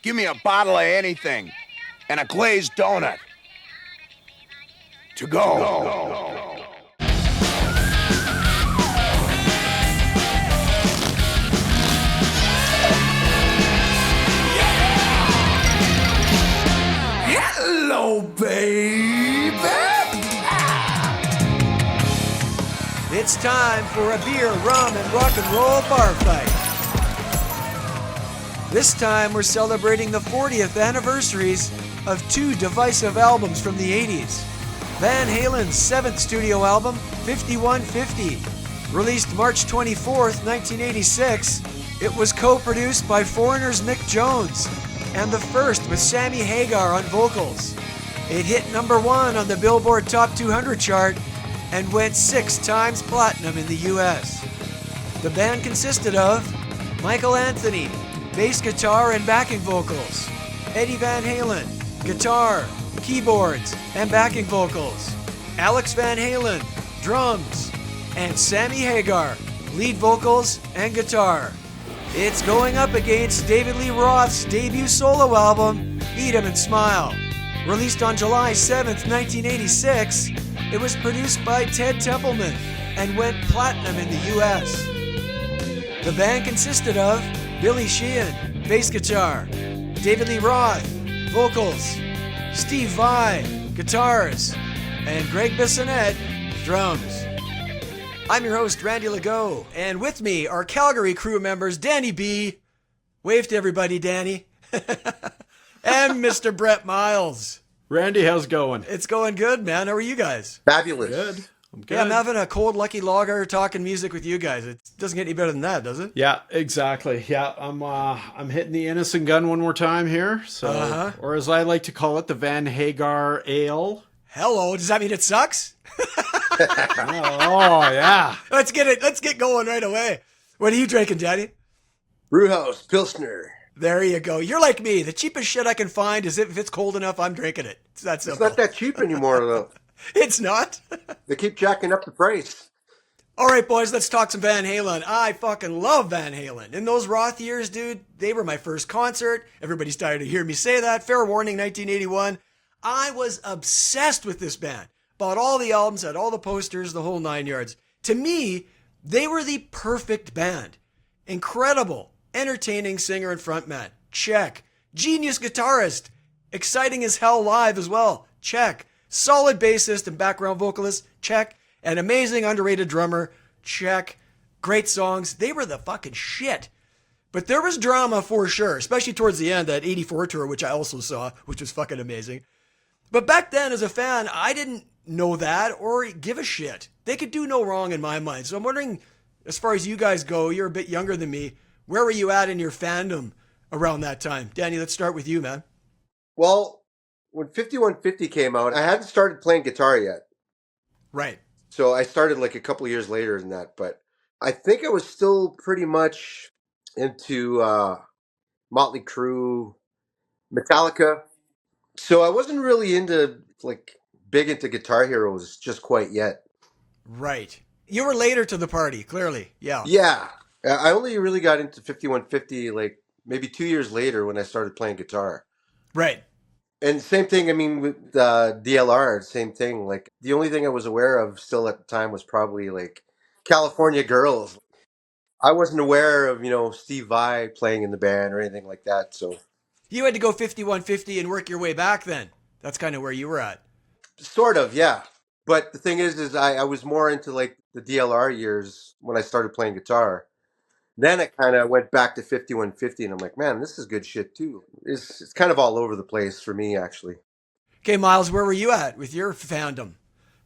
Give me a bottle of anything and a glazed donut. To go. Hello, baby. It's time for a beer, rum, and rock and roll bar fight. This time we're celebrating the 40th anniversaries of two divisive albums from the 80s. Van Halen's 7th studio album, 5150, released March 24th, 1986. It was co-produced by Foreigner's Mick Jones, and the first with Sammy Hagar on vocals. It hit number 1 on the Billboard Top 200 chart and went 6 times platinum in the US. The band consisted of Michael Anthony, bass guitar and backing vocals, Eddie Van Halen, guitar, keyboards, and backing vocals, Alex Van Halen, drums, and Sammy Hagar, lead vocals and guitar. It's going up against David Lee Roth's debut solo album, Eat 'Em and Smile. Released on July 7th, 1986, it was produced by Ted Templeman and went platinum in the US. The band consisted of Billy Sheehan, bass guitar, David Lee Roth, vocals, Steve Vai, guitars, and Greg Bissonette, drums. I'm your host, Randy Legault, and with me are Calgary crew members Dany Bee, wave to everybody, Dany, and Mr. Brett Miles. Randy, how's it going? It's going good, man. How are you guys? Fabulous. Good. I'm good. Yeah, I'm having a cold lucky lager talking music with you guys. It doesn't get any better than that, does it? Yeah, exactly. Yeah, I'm hitting the innocent gun one more time here. So, or as I like to call it, the Van Hagar Ale. Hello, does that mean it sucks? Oh yeah. Let's get going right away. What are you drinking, Daddy? Brewhouse Pilsner. There you go. You're like me. The cheapest shit I can find is if it's cold enough, I'm drinking it. It's that simple. It's not that cheap anymore, though. It's not. They keep jacking up the price. All right, boys, let's talk some Van Halen. I fucking love Van Halen. In those Roth years, dude, they were my first concert. Everybody's tired of hearing me say that. Fair warning, 1981. I was obsessed with this band. Bought all the albums, had all the posters, the whole 9 yards. To me, they were the perfect band. Incredible, entertaining singer and frontman. Check. Genius guitarist. Exciting as hell live as well. Check. Solid bassist and background vocalist. Check. An amazing underrated drummer. Check. Great songs. They were the fucking shit. But there was drama for sure, especially towards the end, that 84 tour, which I also saw, which was fucking amazing. But back then, as a fan, I didn't know that or give a shit. They could do no wrong in my mind. So I'm wondering, as far as you guys go, you're a bit younger than me. Where were you at in your fandom around that time? Dany, let's start with you, man. Well, when 5150 came out, I hadn't started playing guitar yet. Right. So I started like a couple of years later than that. But I think I was still pretty much into Motley Crue, Metallica. So I wasn't really big into Guitar Heroes just quite yet. Right. You were later to the party, clearly. Yeah. Yeah. I only really got into 5150 like maybe 2 years later when I started playing guitar. Right. And same thing, I mean, with DLR, same thing. Like, the only thing I was aware of still at the time was probably, like, California Girls. I wasn't aware of, Steve Vai playing in the band or anything like that, so. You had to go 5150 and work your way back then. That's kind of where you were at. Sort of, yeah. But the thing is I was more into, like, the DLR years when I started playing guitar. Then it kind of went back to 5150, and I'm like, man, this is good shit, too. It's kind of all over the place for me, actually. Okay, Miles, where were you at with your fandom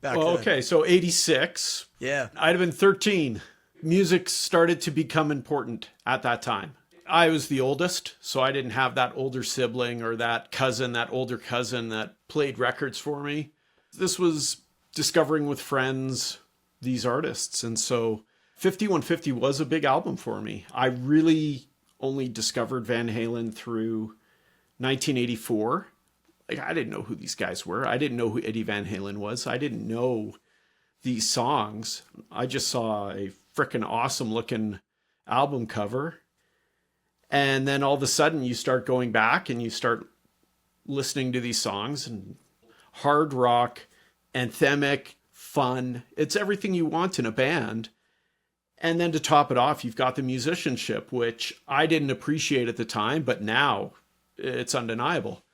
back then? Okay, so 86. Yeah. I'd have been 13. Music started to become important at that time. I was the oldest, so I didn't have that older sibling or that older cousin that played records for me. This was discovering with friends these artists, and so 5150 was a big album for me. I really only discovered Van Halen through 1984. Like, I didn't know who these guys were. I didn't know who Eddie Van Halen was. I didn't know these songs. I just saw a frickin' awesome looking album cover. And then all of a sudden you start going back and you start listening to these songs, and hard rock, anthemic, fun. It's everything you want in a band. And then to top it off, you've got the musicianship, which I didn't appreciate at the time, but now it's undeniable.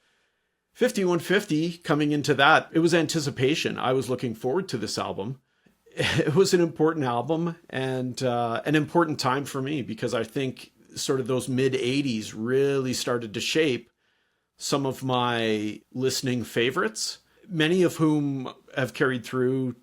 5150, coming into that, it was anticipation. I was looking forward to this album. It was an important album and an important time for me, because I think sort of those mid 80s really started to shape some of my listening favorites, many of whom have carried through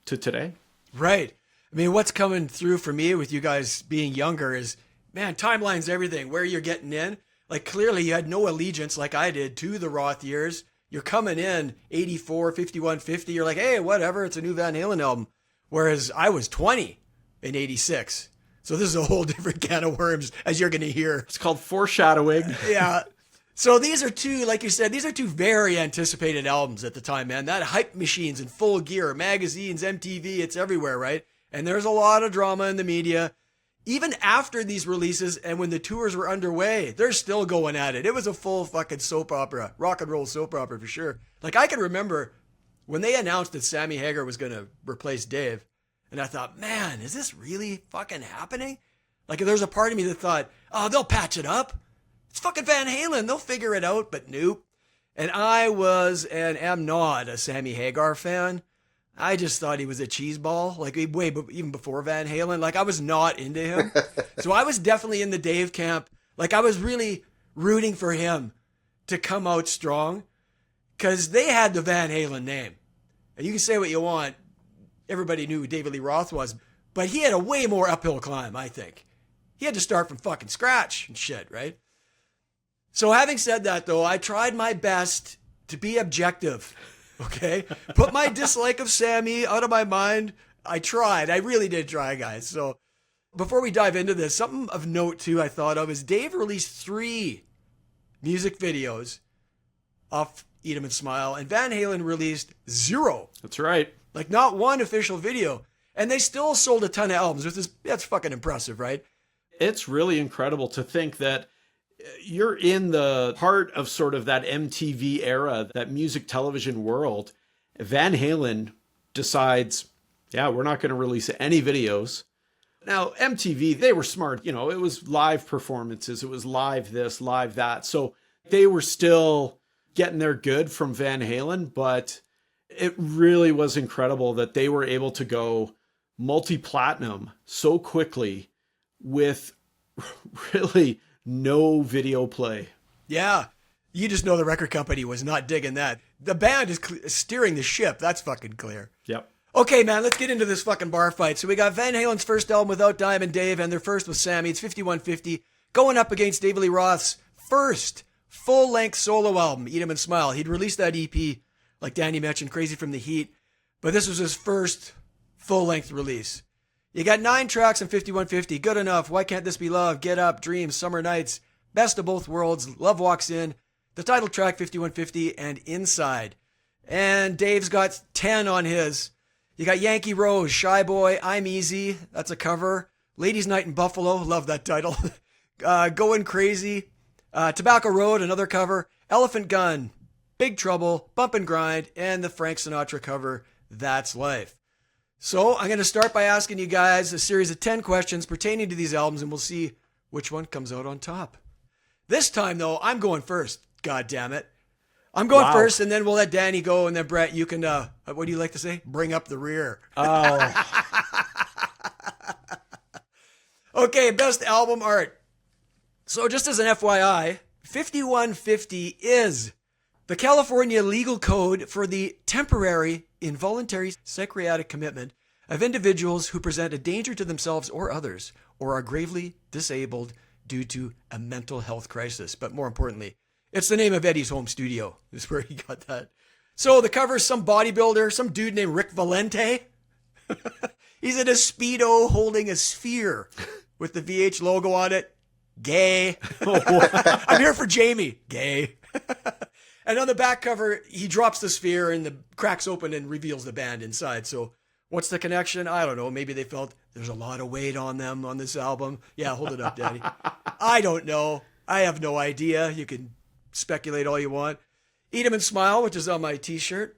to today. Right. I mean, what's coming through for me with you guys being younger is, man, timeline's everything, where you're getting in. Like, clearly you had no allegiance like I did to the Roth years. You're coming in 84, 5150. You're like, hey, whatever, it's a new Van Halen album. Whereas I was 20 in 86. So this is a whole different can of worms, as you're going to hear. It's called foreshadowing. Yeah. So these are two, like you said, these are two very anticipated albums at the time, man. That hype machine's in full gear. Magazines, MTV, it's everywhere, right? And there's a lot of drama in the media. Even after these releases and when the tours were underway, they're still going at it. It was a full fucking soap opera, rock and roll soap opera for sure. Like, I can remember when they announced that Sammy Hagar was going to replace Dave, and I thought, man, is this really fucking happening? Like, there's a part of me that thought, oh, they'll patch it up. It's fucking Van Halen. They'll figure it out. But nope. And I was and am not a Sammy Hagar fan. I just thought he was a cheeseball, like even before Van Halen. Like, I was not into him. So I was definitely in the Dave camp. Like, I was really rooting for him to come out strong, because they had the Van Halen name. And you can say what you want. Everybody knew who David Lee Roth was, but he had a way more uphill climb, I think. He had to start from fucking scratch and shit, right? So having said that, though, I tried my best to be objective. Okay? Put my dislike of Sammy out of my mind. I tried. I really did try, guys. So before we dive into this, something of note, too, I thought of is Dave released 3 music videos off Eat 'Em and Smile, and Van Halen released 0. That's right. Like, not one official video. And they still sold a ton of albums, which is, that's fucking impressive, right? It's really incredible to think that you're in the heart of sort of that MTV era, that music television world. Van Halen decides, yeah, we're not going to release any videos. Now, MTV, they were smart. You know, it was live performances. It was live this, live that. So they were still getting their good from Van Halen, but it really was incredible that they were able to go multi-platinum so quickly with really no video play. Yeah. You just know the record company was not digging that. The band is steering the ship. That's fucking clear. Yep. Okay, man, let's get into this fucking bar fight. So we got Van Halen's first album without Diamond Dave, and their first with Sammy. It's 5150, going up against David Lee Roth's first full-length solo album, Eat 'Em and Smile. He'd released that EP, like Danny mentioned, Crazy from the Heat, but this was his first full-length release. You got 9 tracks in 5150. Good Enough, Why Can't This Be Love, Get Up, Dreams, Summer Nights, Best of Both Worlds, Love Walks In, the title track 5150, and Inside. And Dave's got 10 on his. You got Yankee Rose, Shy Boy, I'm Easy, that's a cover. Ladies Night in Buffalo, love that title. Going Crazy, Tobacco Road, another cover. Elephant Gun, Big Trouble, Bump and Grind, and the Frank Sinatra cover, That's Life. So I'm going to start by asking you guys a series of 10 questions pertaining to these albums, and we'll see which one comes out on top. This time, though, I'm going first. God damn it. I'm going first, and then we'll let Danny go, and then Brett, you can, what do you like to say? Bring up the rear. Oh. Okay, best album art. So just as an FYI, 5150 is the California legal code for the temporary involuntary psychiatric commitment of individuals who present a danger to themselves or others, or are gravely disabled due to a mental health crisis. But more importantly, it's the name of Eddie's home studio, is where he got that. So the cover is some bodybuilder, some dude named Rick Valente. He's in a Speedo holding a sphere with the VH logo on it. Gay. I'm here for Jamie. Gay. And on the back cover, he drops the sphere and the cracks open and reveals the band inside. So What's the connection? I don't know. Maybe they felt there's a lot of weight on them on this album. Yeah, hold it up, Daddy. I don't know. I have no idea. You can speculate all you want. Eat 'em and Smile, which is on my t-shirt.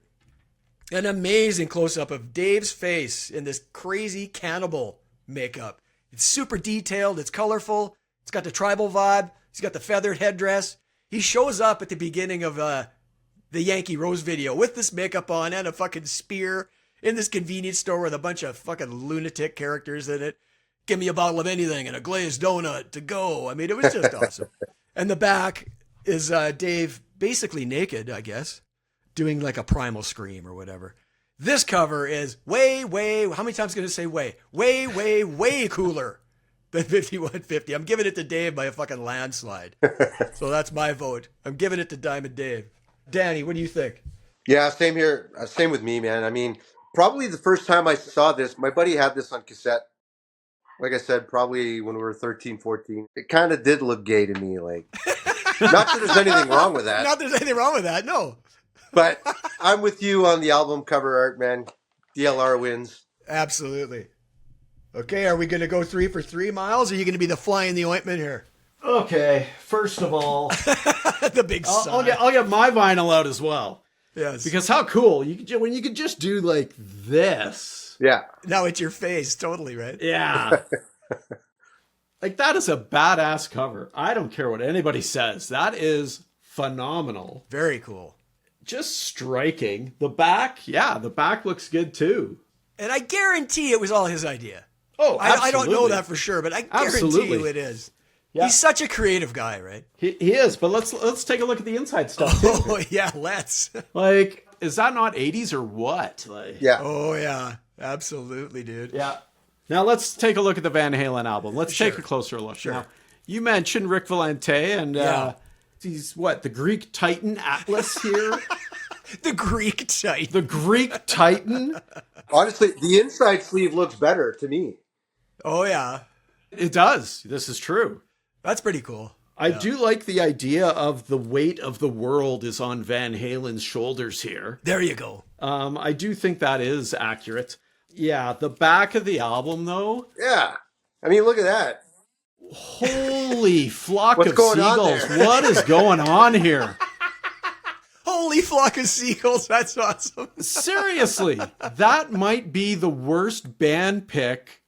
An amazing close-up of Dave's face in this crazy cannibal makeup. It's super detailed. It's colorful. It's got the tribal vibe. He's got the feathered headdress. He shows up at the beginning of the Yankee Rose video with this makeup on and a fucking spear in this convenience store with a bunch of fucking lunatic characters in it. Give me a bottle of anything and a glazed donut to go. I mean, it was just awesome. And the back is Dave basically naked, I guess, doing like a primal scream or whatever. This cover is way, how many times can I say way? Way cooler than 5150. I'm giving it to Dave by a fucking landslide. So that's my vote. I'm giving it to Diamond Dave. Danny, what do you think? Yeah, same here. Same with me, man. I mean, probably the first time I saw this, my buddy had this on cassette. Like I said, probably when we were 13, 14. It kind of did look gay to me. Like, not that there's anything wrong with that. Not that there's anything wrong with that, no. But I'm with you on the album cover art, man. DLR wins. Absolutely. Okay, are we going to go 3 for 3, Miles? Or are you going to be the fly in the ointment here? Okay, first of all, the big sigh. I'll get my vinyl out as well. Yes. Because how cool when you could just do like this. Yeah. Now it's your face, totally, right? Yeah. Like that is a badass cover. I don't care what anybody says. That is phenomenal. Very cool. Just striking. The back looks good too. And I guarantee it was all his idea. Oh, I don't know that for sure, but I guarantee you it is. Yeah. He's such a creative guy, right? He is, but let's take a look at the inside stuff. Oh, yeah, let's. Like, is that not 80s or what? Like, Yeah. Oh, yeah. Absolutely, dude. yeah. Now let's take a look at the Van Halen album. Let's take a closer look. Sure. Now, you mentioned Rick Valente and he's what, the Greek Titan Atlas here? The Greek Titan. The Greek Titan? Honestly, the inside sleeve looks better to me. Oh, yeah. It does. This is true. That's pretty cool. I do like the idea of the weight of the world is on Van Halen's shoulders here. There you go. I do think that is accurate. Yeah, the back of the album, though. Yeah. I mean, look at that. Holy flock What's of going on seagulls. there? What is going on here? Holy flock of seagulls. That's awesome. Seriously, that might be the worst band pick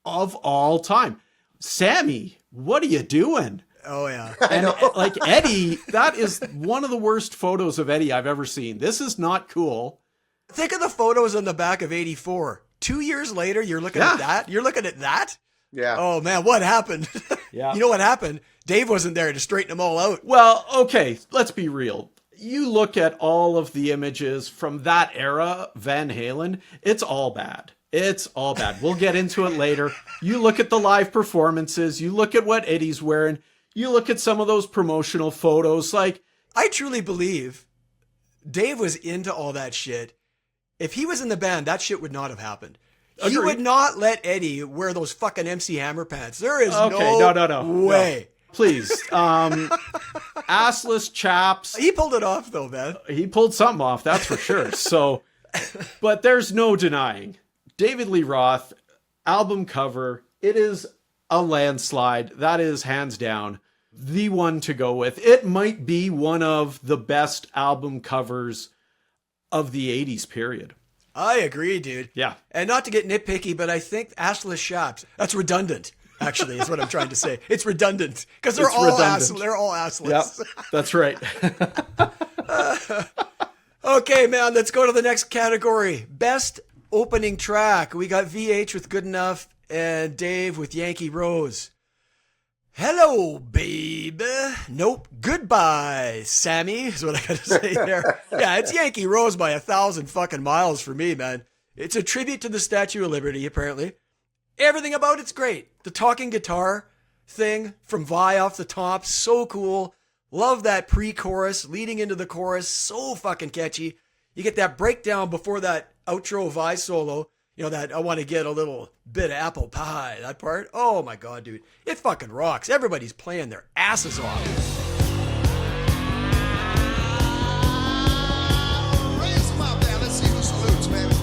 of all time. Sammy, what are you doing? Oh, yeah. And like Eddie, that is one of the worst photos of Eddie I've ever seen. This is not cool. Think of the photos on the back of 84. 2 years later, you're looking at that? You're looking at that? Yeah. Oh, man, what happened? Yeah. You know what happened? Dave wasn't there to straighten them all out. Well, okay, let's be real. You look at all of the images from that era, Van Halen, it's all bad. It's all bad. We'll get into it later. You look at the live performances, you look at what Eddie's wearing, you look at some of those promotional photos, like... I truly believe Dave was into all that shit. If he was in the band, that shit would not have happened. He would not let Eddie wear those fucking MC Hammer pants. There is no way. No. Please. Assless chaps. He pulled it off, though, man. He pulled something off, that's for sure. So, but there's no denying. David Lee Roth, album cover, it is a landslide. That is hands down the one to go with. It might be one of the best album covers of the 80s period. I agree, dude. Yeah. And not to get nitpicky, but I think assless chaps, that's redundant, actually, is what I'm trying to say. It's redundant because they're all assless. Yep, that's right. Okay, man, let's go to the next category. Best opening track. We got VH with Good Enough and Dave with Yankee Rose. Hello, baby. Nope. Goodbye, Sammy, is what I gotta say there. Yeah, it's Yankee Rose by 1,000 fucking miles for me, man. It's a tribute to the Statue of Liberty, apparently. Everything about it's great. The talking guitar thing from Vi off the top, so cool. Love that pre-chorus leading into the chorus, so fucking catchy. You get that breakdown before that outro Vi solo. You know, that I want to get a little bit of apple pie, that part. Oh my God, dude. It fucking rocks. Everybody's playing their asses off. Raise them up there. Let's see who salutes, baby.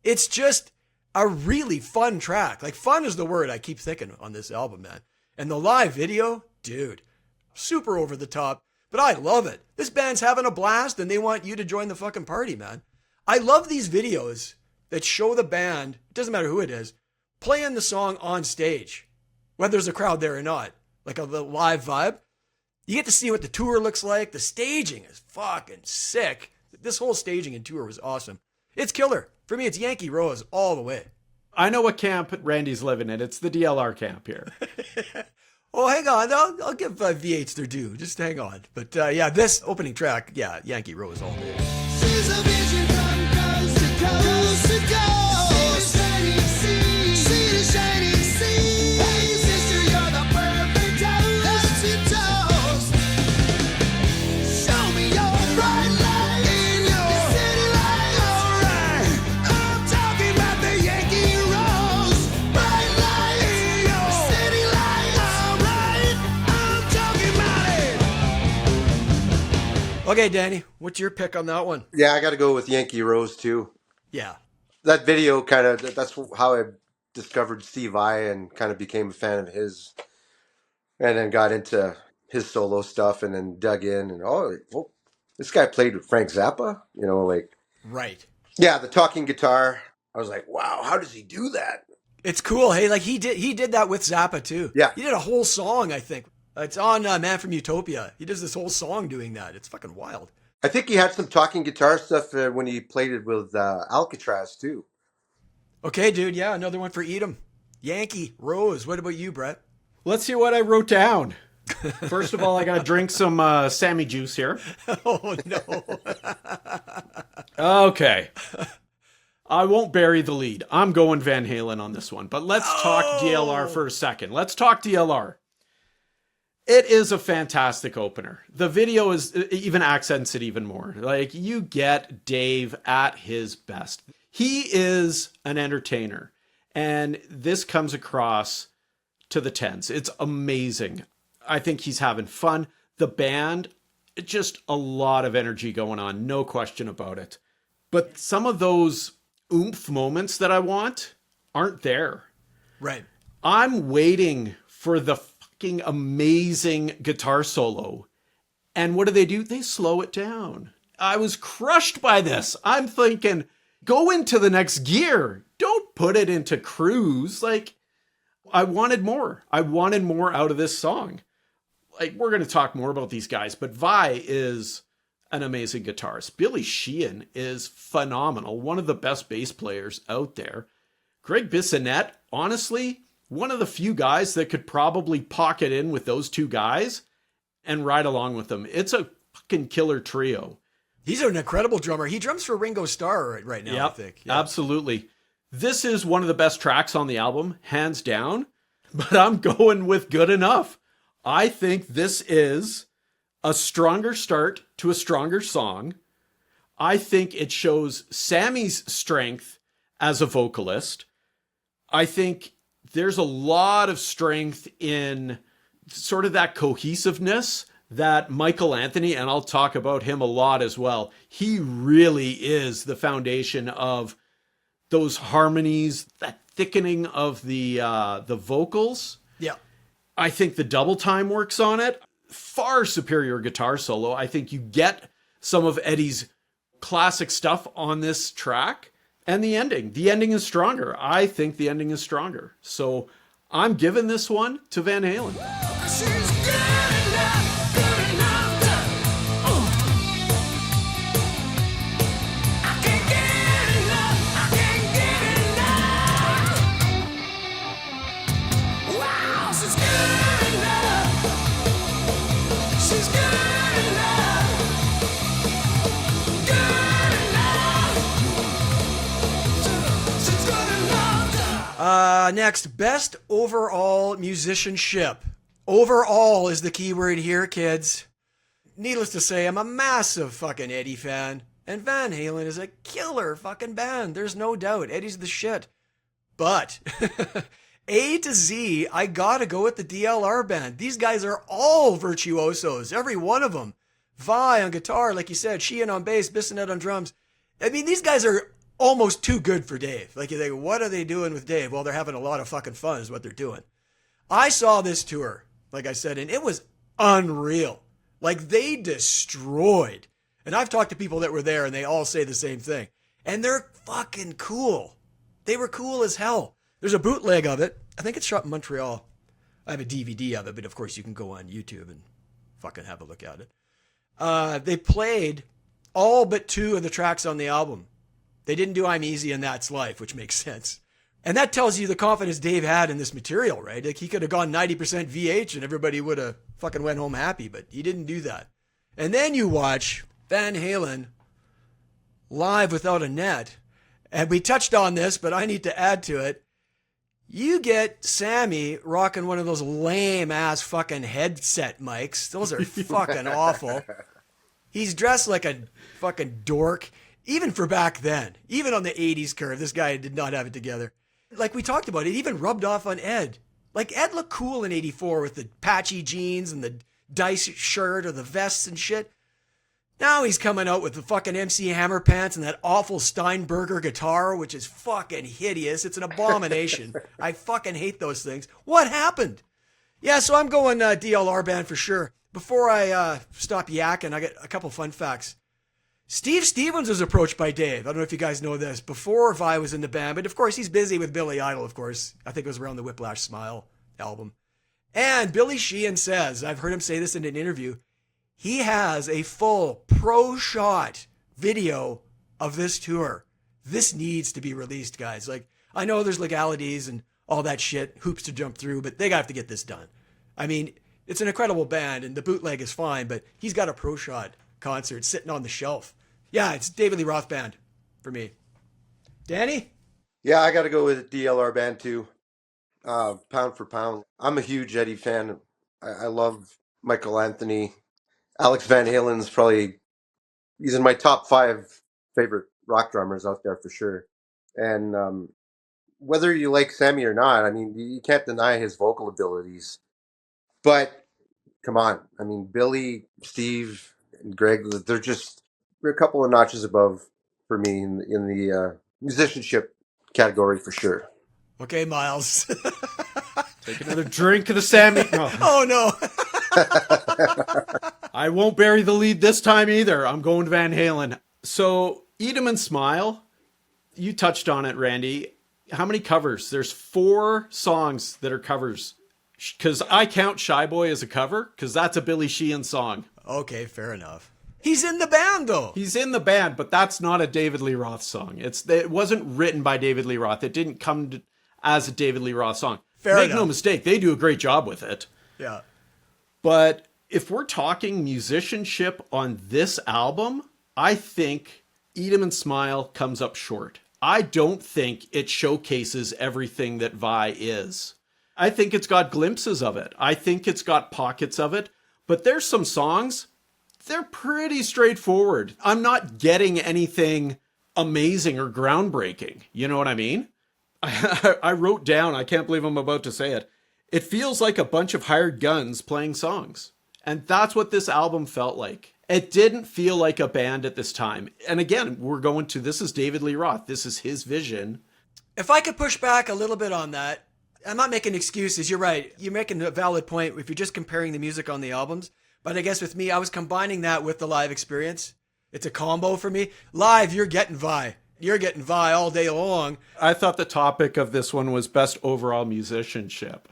It's just a really fun track. Like, fun is the word I keep thinking on this album, man. And the live video, dude, super over the top, but I love it. This band's having a blast and they want you to join the fucking party, man. I love these videos that show the band, it doesn't matter who it is, playing the song on stage, whether there's a crowd there or not, like a live vibe. You get to see what the tour looks like. The staging is fucking sick. This whole staging and tour was awesome. It's killer. For me, it's Yankee Rose all the way. I know what camp Randy's living in. It's the DLR camp here. Oh, hang on. I'll give V8s their due. Just hang on. But yeah, this opening track, yeah, Yankee Rose all day. She's a vision from coast to coast to coast. See the shining sea. Hey, sister, you're the perfect host to toast. Show me your bright light in your city light. Alright, I'm talking about the Yankee Rose. Bright light in your city light. Alright, I'm talking about it. Okay, Danny, what's your pick on that one? Yeah, I got to go with Yankee Rose too. Yeah. That video that's how I discovered Steve Vai and kind of became a fan of his, and then got into his solo stuff and then dug in and this guy played with Frank Zappa, like, Right. yeah, the talking guitar. I was like, wow, how does he do that? It's cool. Hey, like he did that with Zappa too. Yeah. He did a whole song, I think. It's on Man from Utopia. He does this whole song doing that. It's fucking wild. I think he had some talking guitar stuff when he played it with Alcatraz too. Okay, dude. Yeah, another one for Edom. Yankee Rose. What about you, Brett? Let's see what I wrote down. First of all, I got to drink some Sammy juice here. Oh, no. Okay. I won't bury the lead. I'm going Van Halen on this one. But let's talk DLR for a second. Let's talk DLR. It is a fantastic opener. The video even accents it even more. Like, you get Dave at his best. He is an entertainer. And this comes across to the tens. It's amazing. I think he's having fun. The band, just a lot of energy going on. No question about it. But some of those oomph moments that I want aren't there. Right. I'm waiting for the fucking amazing guitar solo. And what do? They slow it down. I was crushed by this. I'm thinking, go into the next gear. Don't put it into cruise. Like, I wanted more. I wanted more out of this song. Like, we're going to talk more about these guys, but Vai is an amazing guitarist. Billy Sheehan is phenomenal. One of the best bass players out there. Greg Bissonette, honestly, one of the few guys that could probably pocket in with those two guys and ride along with them. It's a fucking killer trio. He's an incredible drummer. He drums for Ringo Starr right now, Yep, I think. Yeah. absolutely. This is one of the best tracks on the album, hands down, but I'm going with Good Enough. I think this is a stronger start to a stronger song. I think it shows Sammy's strength as a vocalist. I think there's a lot of strength in sort of that cohesiveness that Michael Anthony, and I'll talk about him a lot as well. He really is the foundation of those harmonies, that thickening of the vocals. Yeah. I think the double time works on it. Far superior guitar solo. I think you get some of Eddie's classic stuff on this track. And the ending. The ending is stronger. I think the ending is stronger. So I'm giving this one to Van Halen. She's good enough to, I can't get enough, I can't get enough. Wow, she's good enough. She's good enough. Good enough. She's good enough. Next, best overall musicianship. Overall is the key word here, kids. Needless to say, I'm a massive fucking Eddie fan. And Van Halen is a killer fucking band. There's no doubt. Eddie's the shit. But A to Z, I gotta go with the DLR band. These guys are all virtuosos. Every one of them. Vai on guitar, like you said. Sheehan on bass. Bissonette on drums. I mean, these guys are almost too good for Dave. Like, you think, what are they doing with Dave? Well, they're having a lot of fucking fun is what they're doing. I saw this tour, like I said, and it was unreal. Like, they destroyed. And I've talked to people that were there, and they all say the same thing. And they're fucking cool. They were cool as hell. There's a bootleg of it. I think it's shot in Montreal. I have a DVD of it, but of course you can go on YouTube and fucking have a look at it. They played all but 2 of the tracks on the album. They didn't do I'm Easy and That's Life, which makes sense. And that tells you the confidence Dave had in this material, right? Like, he could have gone 90% VH and everybody would have fucking went home happy, but he didn't do that. And then you watch Van Halen live without a net. And we touched on this, but I need to add to it. You get Sammy rocking one of those lame ass fucking headset mics. Those are fucking awful. He's dressed like a fucking dork, even for back then. Even on the 80s curve, this guy did not have it together. Like we talked about, it even rubbed off on Ed. Like, Ed looked cool in 84 with the patchy jeans and the dice shirt or the vests and shit. Now he's coming out with the fucking MC Hammer pants and that awful Steinberger guitar, which is fucking hideous. It's an abomination. I fucking hate those things. What happened? Yeah, so I'm going DLR band for sure. Before I stop yakking, I got a couple fun facts. Steve Stevens was approached by Dave. I don't know if you guys know this. Before Vi was in the band, but of course he's busy with Billy Idol, of course. I think it was around the Whiplash Smile album. And Billy Sheehan says, I've heard him say this in an interview, he has a full pro-shot video of this tour. This needs to be released, guys. Like, I know there's legalities and all that shit, hoops to jump through, but they have to get this done. I mean, it's an incredible band, and the bootleg is fine, but he's got a pro-shot concert sitting on the shelf. Yeah, it's David Lee Roth band for me. Danny? Yeah, I got to go with DLR band too. Pound for pound. I'm a huge Eddie fan. I love Michael Anthony. Alex Van Halen's probably, he's in my top 5 favorite rock drummers out there for sure. And whether you like Sammy or not, I mean, you can't deny his vocal abilities. But come on, I mean, Billy, Steve, and Greg, they're a couple of notches above for me in the musicianship category for sure. Okay, Miles. Take another drink of the Sammy. No. Oh, no. I won't bury the lead this time either. I'm going to Van Halen. So, Eat 'Em and Smile, you touched on it, Randy. How many covers? There's 4 songs that are covers. Because I count Shy Boy as a cover, because that's a Billy Sheehan song. Okay, fair enough. He's in the band, though. He's in the band, but that's not a David Lee Roth song. It wasn't written by David Lee Roth. It didn't come as a David Lee Roth song. Make no mistake, they do a great job with it. Yeah. But if we're talking musicianship on this album, I think Eat 'Em and Smile comes up short. I don't think it showcases everything that Vi is. I think it's got glimpses of it. I think it's got pockets of it. But there's some songs, they're pretty straightforward. I'm not getting anything amazing or groundbreaking. You know what I mean? I wrote down, I can't believe I'm about to say it. It feels like a bunch of hired guns playing songs. And that's what this album felt like. It didn't feel like a band at this time. And again, this is David Lee Roth. This is his vision. If I could push back a little bit on that, I'm not making excuses. You're right. You're making a valid point if you're just comparing the music on the albums. But I guess with me, I was combining that with the live experience. It's a combo for me. Live, you're getting Vi. You're getting Vi all day long. I thought the topic of this one was best overall musicianship.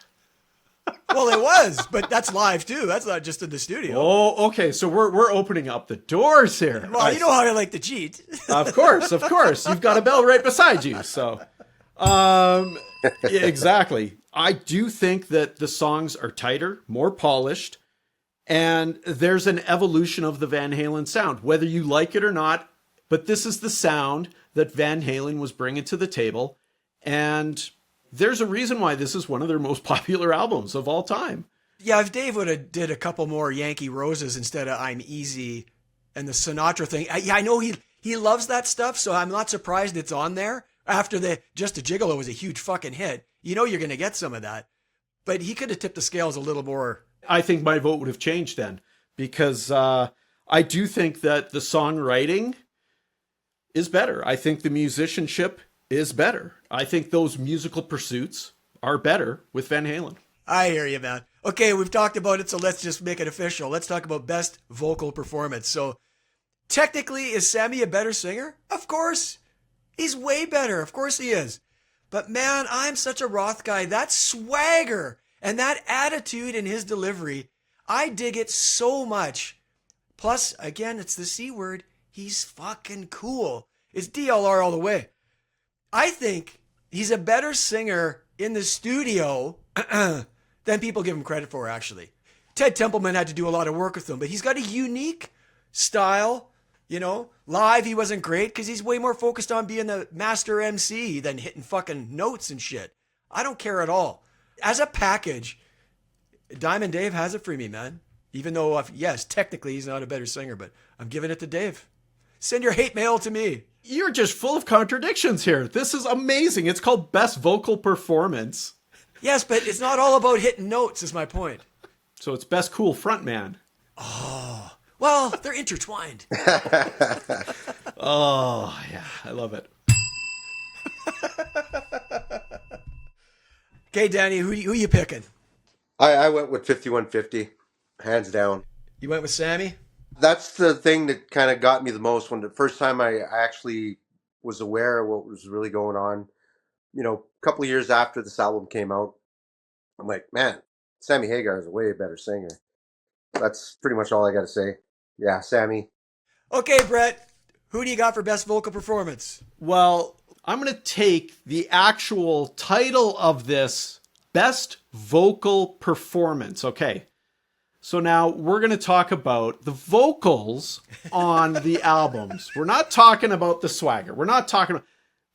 Well, it was, but that's live too. That's not just in the studio. Oh, okay. So we're opening up the doors here. Well, you know how I like to cheat. Of course. You've got a bell right beside you. So, yeah, exactly. I do think that the songs are tighter, more polished, and there's an evolution of the Van Halen sound, whether you like it or not. But this is the sound that Van Halen was bringing to the table, and there's a reason why this is one of their most popular albums of all time. Yeah, if Dave would have did a couple more Yankee Roses instead of I'm Easy and the Sinatra thing, I know he loves that stuff, so I'm not surprised it's on there. After the Just a Gigolo was a huge fucking hit, you know you're going to get some of that. But he could have tipped the scales a little more. I think my vote would have changed then, because I do think that the songwriting is better. I think the musicianship is better. I think those musical pursuits are better with Van Halen. I hear you, man. Okay, we've talked about it, so let's just make it official. Let's talk about best vocal performance. So, technically, is Sammy a better singer? Of course. He's way better. Of course he is. But man, I'm such a Roth guy. That swagger and that attitude in his delivery, I dig it so much. Plus, again, it's the C word. He's fucking cool. It's DLR all the way. I think he's a better singer in the studio than people give him credit for, actually. Ted Templeman had to do a lot of work with him, but he's got a unique style. You know, live he wasn't great because he's way more focused on being the master MC than hitting fucking notes and shit. I don't care at all. As a package, Diamond Dave has it for me, man. Even though, yes, technically he's not a better singer, but I'm giving it to Dave. Send your hate mail to me. You're just full of contradictions here. This is amazing. It's called best vocal performance. Yes, but it's not all about hitting notes, is my point. So it's best cool frontman. Oh, well, they're intertwined. Oh, yeah, I love it. Okay, Danny, who you picking? I went with 5150, hands down. You went with Sammy? That's the thing that kind of got me the most. When the first time I actually was aware of what was really going on, you know, a couple of years after this album came out, I'm like, man, Sammy Hagar is a way better singer. That's pretty much all I got to say. Yeah, Sammy. Okay, Brett, who do you got for best vocal performance? Well, I'm going to take the actual title of this, best vocal performance. Okay. So now we're going to talk about the vocals on the albums. We're not talking about the swagger. We're not talking about...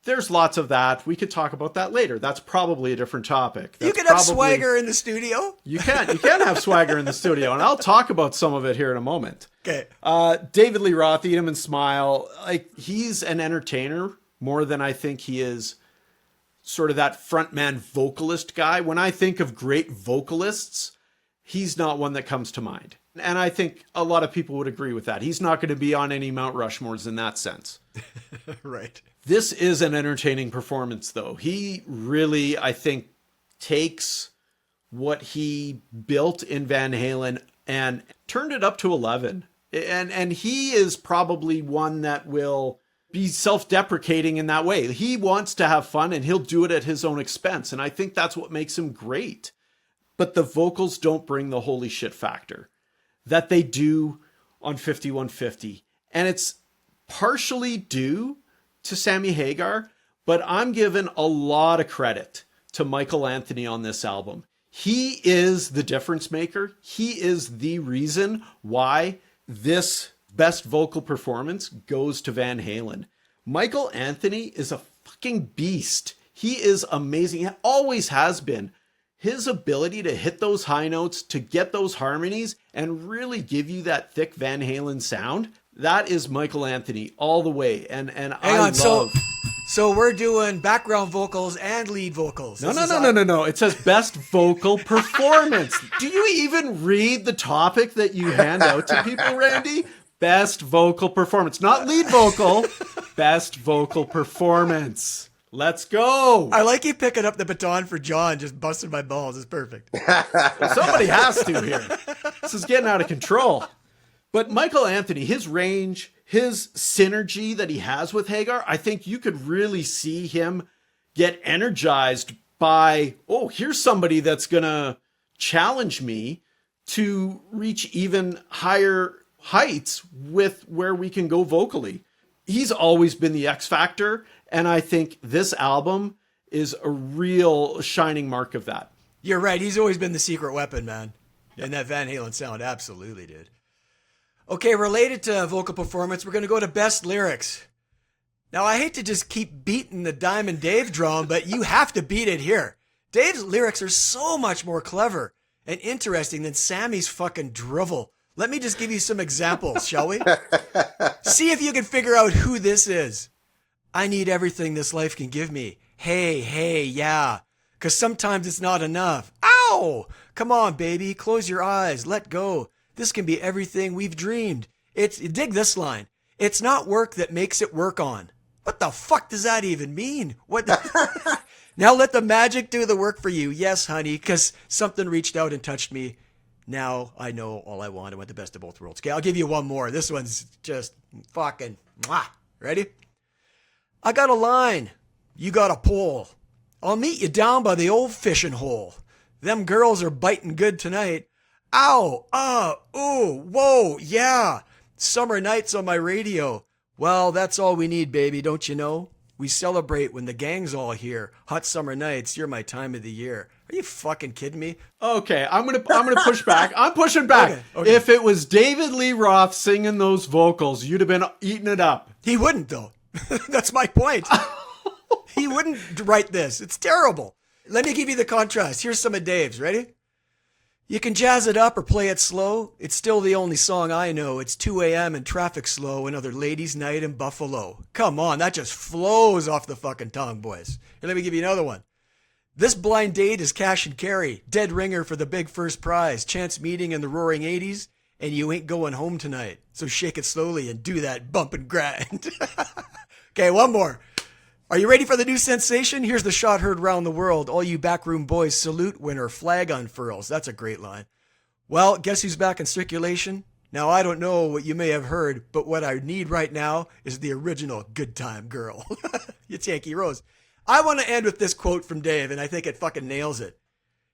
There's lots of that. We could talk about that later. That's probably a different topic. You can have swagger in the studio. You can have swagger in the studio, and I'll talk about some of it here in a moment. Okay. David Lee Roth, Eat 'Em and Smile. Like, he's an entertainer more than I think he is sort of that frontman vocalist guy. When I think of great vocalists, he's not one that comes to mind. And I think a lot of people would agree with that. He's not going to be on any Mount Rushmores in that sense. Right. This is an entertaining performance, though. He really, I think, takes what he built in Van Halen and turned it up to 11. And he is probably one that will be self-deprecating in that way. He wants to have fun, and he'll do it at his own expense. And I think that's what makes him great. But the vocals don't bring the holy shit factor that they do on 5150. And it's partially due to Sammy Hagar, but I'm giving a lot of credit to Michael Anthony on this album. He is the difference maker. He is the reason why this best vocal performance goes to Van Halen. Michael Anthony is a fucking beast. He is amazing. He always has been. His ability to hit those high notes, to get those harmonies, and really give you that thick Van Halen sound, that is Michael Anthony all the way. And I love... So we're doing background vocals and lead vocals. No. It says best vocal performance. Do you even read the topic that you hand out to people, Randy? Best vocal performance. Not lead vocal. Best vocal performance. Let's go. I like you picking up the baton for John, just busting my balls. It's perfect. Well, somebody has to here. This is getting out of control. But Michael Anthony, his range, his synergy that he has with Hagar, I think you could really see him get energized by, oh, here's somebody that's going to challenge me to reach even higher heights with where we can go vocally. He's always been the X factor, and I think this album is a real shining mark of that. You're right. He's always been the secret weapon, man. Yeah. And that Van Halen sound absolutely did. Okay, related to vocal performance, we're going to go to best lyrics. Now, I hate to just keep beating the Diamond Dave drum, but you have to beat it here. Dave's lyrics are so much more clever and interesting than Sammy's fucking drivel. Let me just give you some examples, shall we? See if you can figure out who this is. I need everything this life can give me. Hey, yeah. 'Cause sometimes it's not enough. Ow! Come on, baby. Close your eyes. Let go. This can be everything we've dreamed. Dig this line. It's not work that makes it work on. What the fuck does that even mean? What? Now let the magic do the work for you. Yes, honey, because something reached out and touched me. Now I know all I want. I want the best of both worlds. Okay, I'll give you one more. This one's just fucking mwah. Ready? I got a line. You got a pole. I'll meet you down by the old fishing hole. Them girls are biting good tonight. Ow, ooh, whoa, yeah. Summer nights on my radio. Well, that's all we need, baby, don't you know? We celebrate when the gang's all here. Hot summer nights, you're my time of the year. Are you fucking kidding me? Okay, I'm gonna push back. I'm pushing back. Okay. If it was David Lee Roth singing those vocals, you'd have been eating it up. He wouldn't, though. That's my point. He wouldn't write this. It's terrible. Let me give you the contrast. Here's some of Dave's. Ready? You can jazz it up or play it slow. It's still the only song I know. It's 2 a.m. and traffic slow. Another ladies' night in Buffalo. Come on, that just flows off the fucking tongue, boys. Here, let me give you another one. This blind date is cash and carry. Dead ringer for the big first prize. Chance meeting in the roaring 80s. And you ain't going home tonight. So shake it slowly and do that bump and grind. Okay, one more. Are you ready for the new sensation? Here's the shot heard round the world. All you backroom boys salute when her flag unfurls. That's a great line. Well, guess who's back in circulation? Now, I don't know what you may have heard, but what I need right now is the original Good Time Girl. It's Yankee Rose. I want to end with this quote from Dave, and I think it fucking nails it.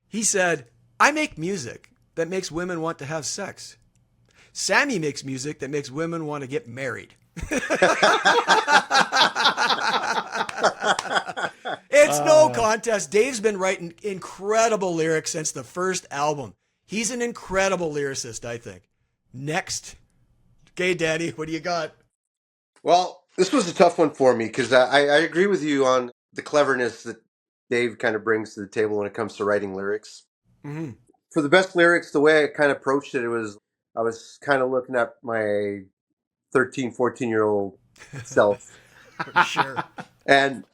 He said, I make music that makes women want to have sex. Sammy makes music that makes women want to get married. It's no contest. Dave's been writing incredible lyrics since the first album. He's an incredible lyricist, I think. Next. Okay, Daddy, what do you got? Well, this was a tough one for me because I agree with you on the cleverness that Dave kind of brings to the table when it comes to writing lyrics. Mm-hmm. For the best lyrics, the way I kind of approached it, I was kind of looking at my 13, 14-year-old self. For sure. And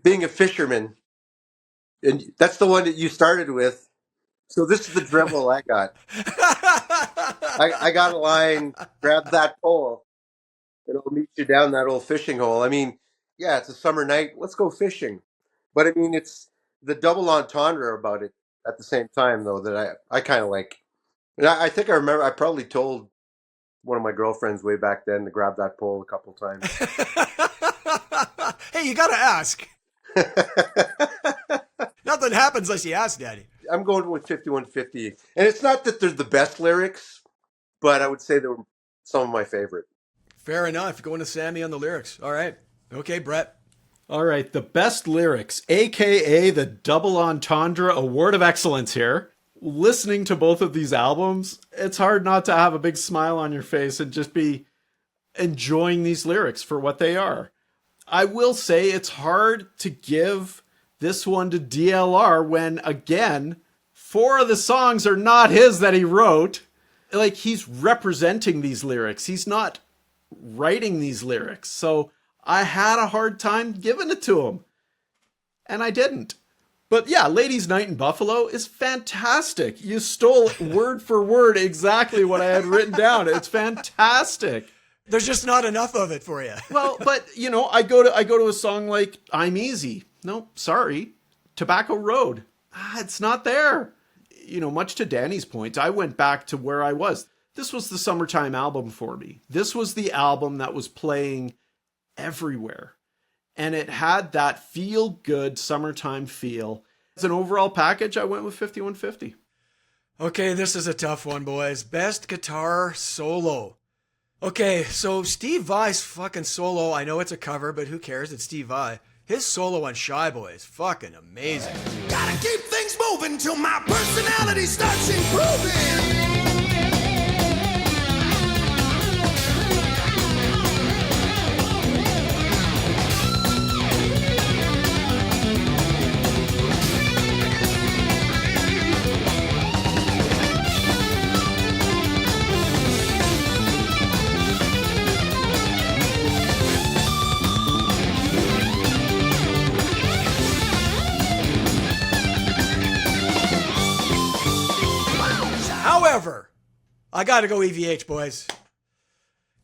being a fisherman, and that's the one that you started with. So this is the dribble I got. I got a line, grab that pole, and I'll meet you down that old fishing hole. I mean, yeah, it's a summer night. Let's go fishing. But I mean, it's the double entendre about it at the same time, though, that I kind of like. And I think I remember I probably told one of my girlfriends way back then to grab that pole a couple times. Hey, you got to ask. Nothing happens unless you ask, Daddy. I'm going with 5150. And it's not that they're the best lyrics, but I would say they were some of my favorite. Fair enough. Going to Sammy on the lyrics. All right. Okay, Brett. All right, the best lyrics, a.k.a. the Double Entendre Award of Excellence here. Listening to both of these albums, it's hard not to have a big smile on your face and just be enjoying these lyrics for what they are. I will say it's hard to give this one to DLR when, again, 4 of the songs are not his that he wrote. Like, he's representing these lyrics. He's not writing these lyrics. So I had a hard time giving it to him. And I didn't. But yeah, Ladies' Night in Buffalo is fantastic. You stole word for word exactly what I had written down. It's fantastic. There's just not enough of it for you. Well, but you know, I go to a song like I'm Easy. No, sorry. Tobacco Road. It's not there. You know, much to Danny's point, I went back to where I was. This was the summertime album for me. This was the album that was playing everywhere. And it had that feel-good summertime feel. As an overall package, I went with 5150. Okay, this is a tough one, boys. Best guitar solo. Okay, so Steve Vai's fucking solo, I know it's a cover, but who cares? It's Steve Vai. His solo on Shy Boy is fucking amazing. Gotta keep things moving till my personality starts improving. However, I gotta go EVH, boys.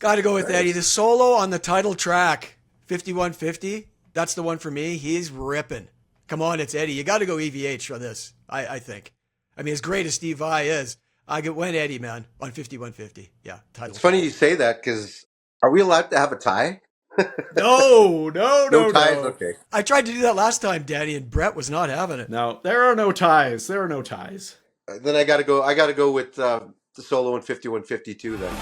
Got to go with Eddie. The solo on the title track, 5150. That's the one for me. He's ripping. Come on, it's Eddie. You got to go EVH on this, I think. I mean, as great as Steve Vai is, went Eddie, man, on 5150. Yeah, title It's funny track. you say that because are we allowed to have a tie? No ties? no. Okay. I tried to do that last time, Danny, and Brett was not having it. No, there are no ties. There are no ties. Then I got to go with the solo in 5152 then.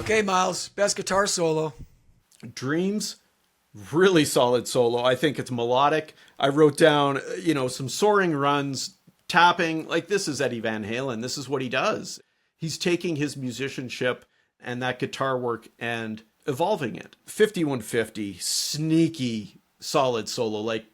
Okay, Miles, best guitar solo. Dreams, really solid solo. I think it's melodic. I wrote down, some soaring runs, tapping. Like, this is Eddie Van Halen. This is what he does. He's taking his musicianship and that guitar work and evolving it. 5150, sneaky, solid solo. Like,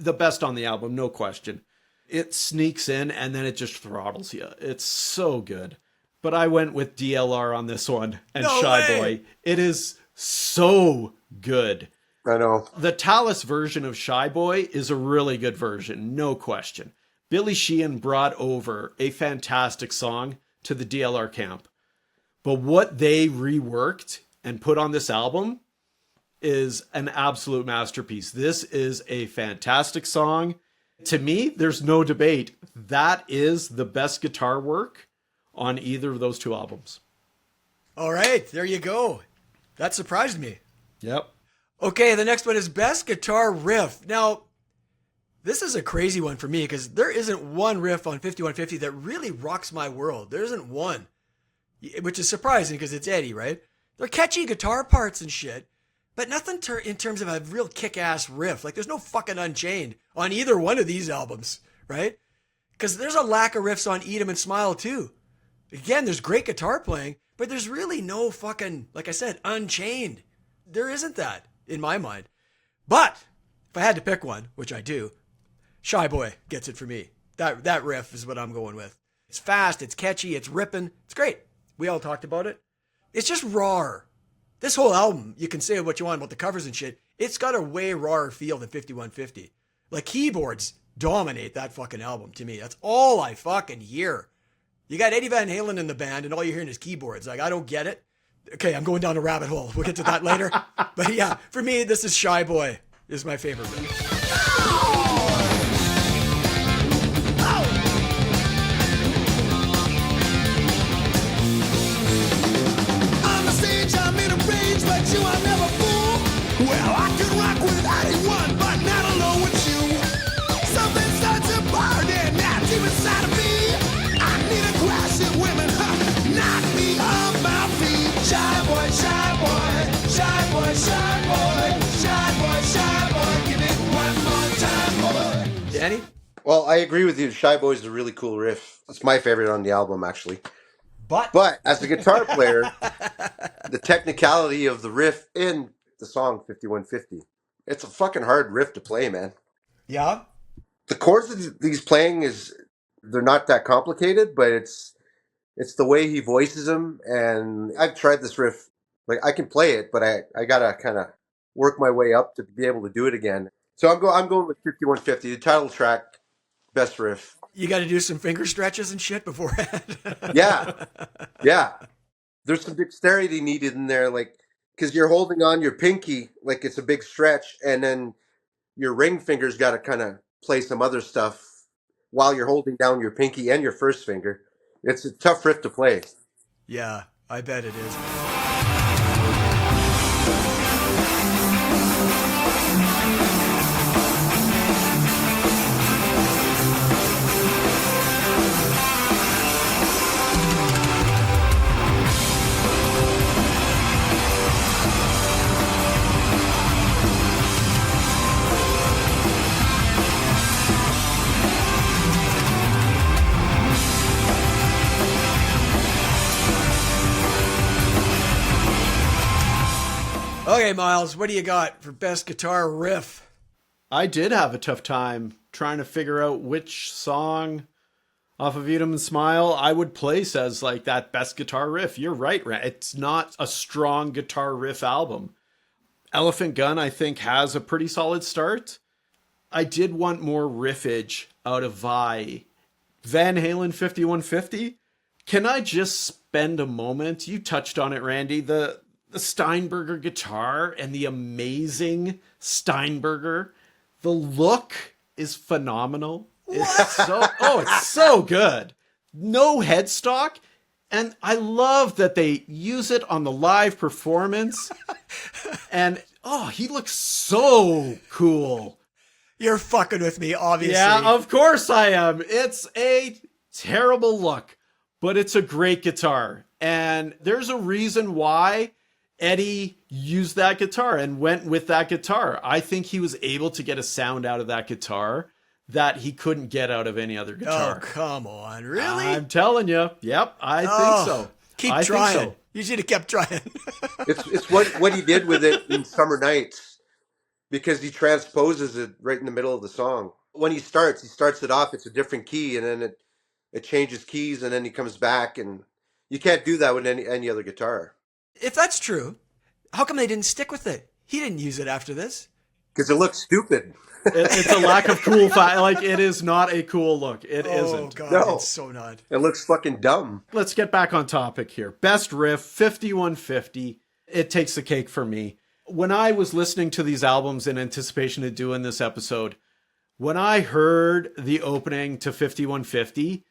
the best on the album, no question. It sneaks in and then it just throttles you. It's so good. But I went with DLR on this one and No Shy way. Boy. It is so good. I know. The Talus version of Shy Boy is a really good version, no question. Billy Sheehan brought over a fantastic song to the DLR camp. But what they reworked and put on this album is an absolute masterpiece. This is a fantastic song. To me, there's no debate. That is the best guitar work on either of those two albums. All right, there you go. That surprised me. Yep. Okay, the next one is best guitar riff. Now, this is a crazy one for me because there isn't one riff on 5150 that really rocks my world. There isn't one, which is surprising because it's Eddie, right? They're catchy guitar parts and shit, but nothing in terms of a real kick-ass riff. Like, there's no fucking Unchained on either one of these albums, right? Because there's a lack of riffs on Eat 'Em and Smile, too. Again, there's great guitar playing, but there's really no fucking, like I said, Unchained. There isn't that, in my mind. But if I had to pick one, which I do, Shy Boy gets it for me. That riff is what I'm going with. It's fast, it's catchy, it's ripping. It's great. We all talked about it. It's just raw. This whole album, you can say what you want about the covers and shit. It's got a way rawer feel than 5150. Like, keyboards dominate that fucking album to me. That's all I fucking hear. You got Eddie Van Halen in the band and all you're hearing is keyboards. Like, I don't get it. Okay, I'm going down a rabbit hole. We'll get to that later. But yeah, for me, this is Shy Boy. This is my favorite riff. On the stage, I'm in a rage, but you are never fool. Well, I can rock with anyone, but not alone with you. Something starts to burn and that's deep inside of me. I need a crash of women, knock me off my feet. Shy boy, shy boy, shy boy, shy boy, shy boy, shy boy. Give it one more time, boy. Danny? Well, I agree with you. Shy Boy's a really cool riff. It's my favorite on the album, actually. But as a guitar player, the technicality of the riff in the song 5150, it's a fucking hard riff to play, man. Yeah? The chords that he's playing they're not that complicated, but it's the way he voices them. And I've tried this riff. Like, I can play it, but I gotta kind of work my way up to be able to do it again. So I'm going with 5150, the title track, best riff. You got to do some finger stretches and shit beforehand. Yeah. There's some dexterity needed in there, like, because you're holding on your pinky like it's a big stretch, and then your ring finger's got to kind of play some other stuff while you're holding down your pinky and your first finger. It's a tough riff to play. Yeah, I bet it is. Okay, Miles, what do you got for best guitar riff? I did have a tough time trying to figure out which song off of Eat 'Em and Smile I would place as like that best guitar riff. You're right, Rant. It's not a strong guitar riff album. Elephant Gun, I think, has a pretty solid start. I did want more riffage out of Van Halen 5150. Can I just spend a moment? You touched on it, Randy. The Steinberger guitar and the amazing Steinberger. The look is phenomenal. It's so good. No headstock. And I love that they use it on the live performance. And, he looks so cool. You're fucking with me, obviously. Yeah, of course I am. It's a terrible look, but it's a great guitar. And there's a reason why Eddie used that guitar and went with that guitar. I think he was able to get a sound out of that guitar that he couldn't get out of any other guitar. Oh, come on. Really? I'm telling you. Yep, I think so. Keep trying. You should have kept trying. It's what he did with it in Summer Nights, because he transposes it right in the middle of the song. When he starts it off, it's a different key, and then it changes keys, and then he comes back, and you can't do that with any other guitar. If that's true, how come they didn't stick with it? He didn't use it after this. Because it looks stupid. It's a lack of cool like, it is not a cool look. It isn't. Oh, God, No. it's so not. It looks fucking dumb. Let's get back on topic here. Best riff, 5150. It takes the cake for me. When I was listening to these albums in anticipation of doing this episode, when I heard the opening to 5150,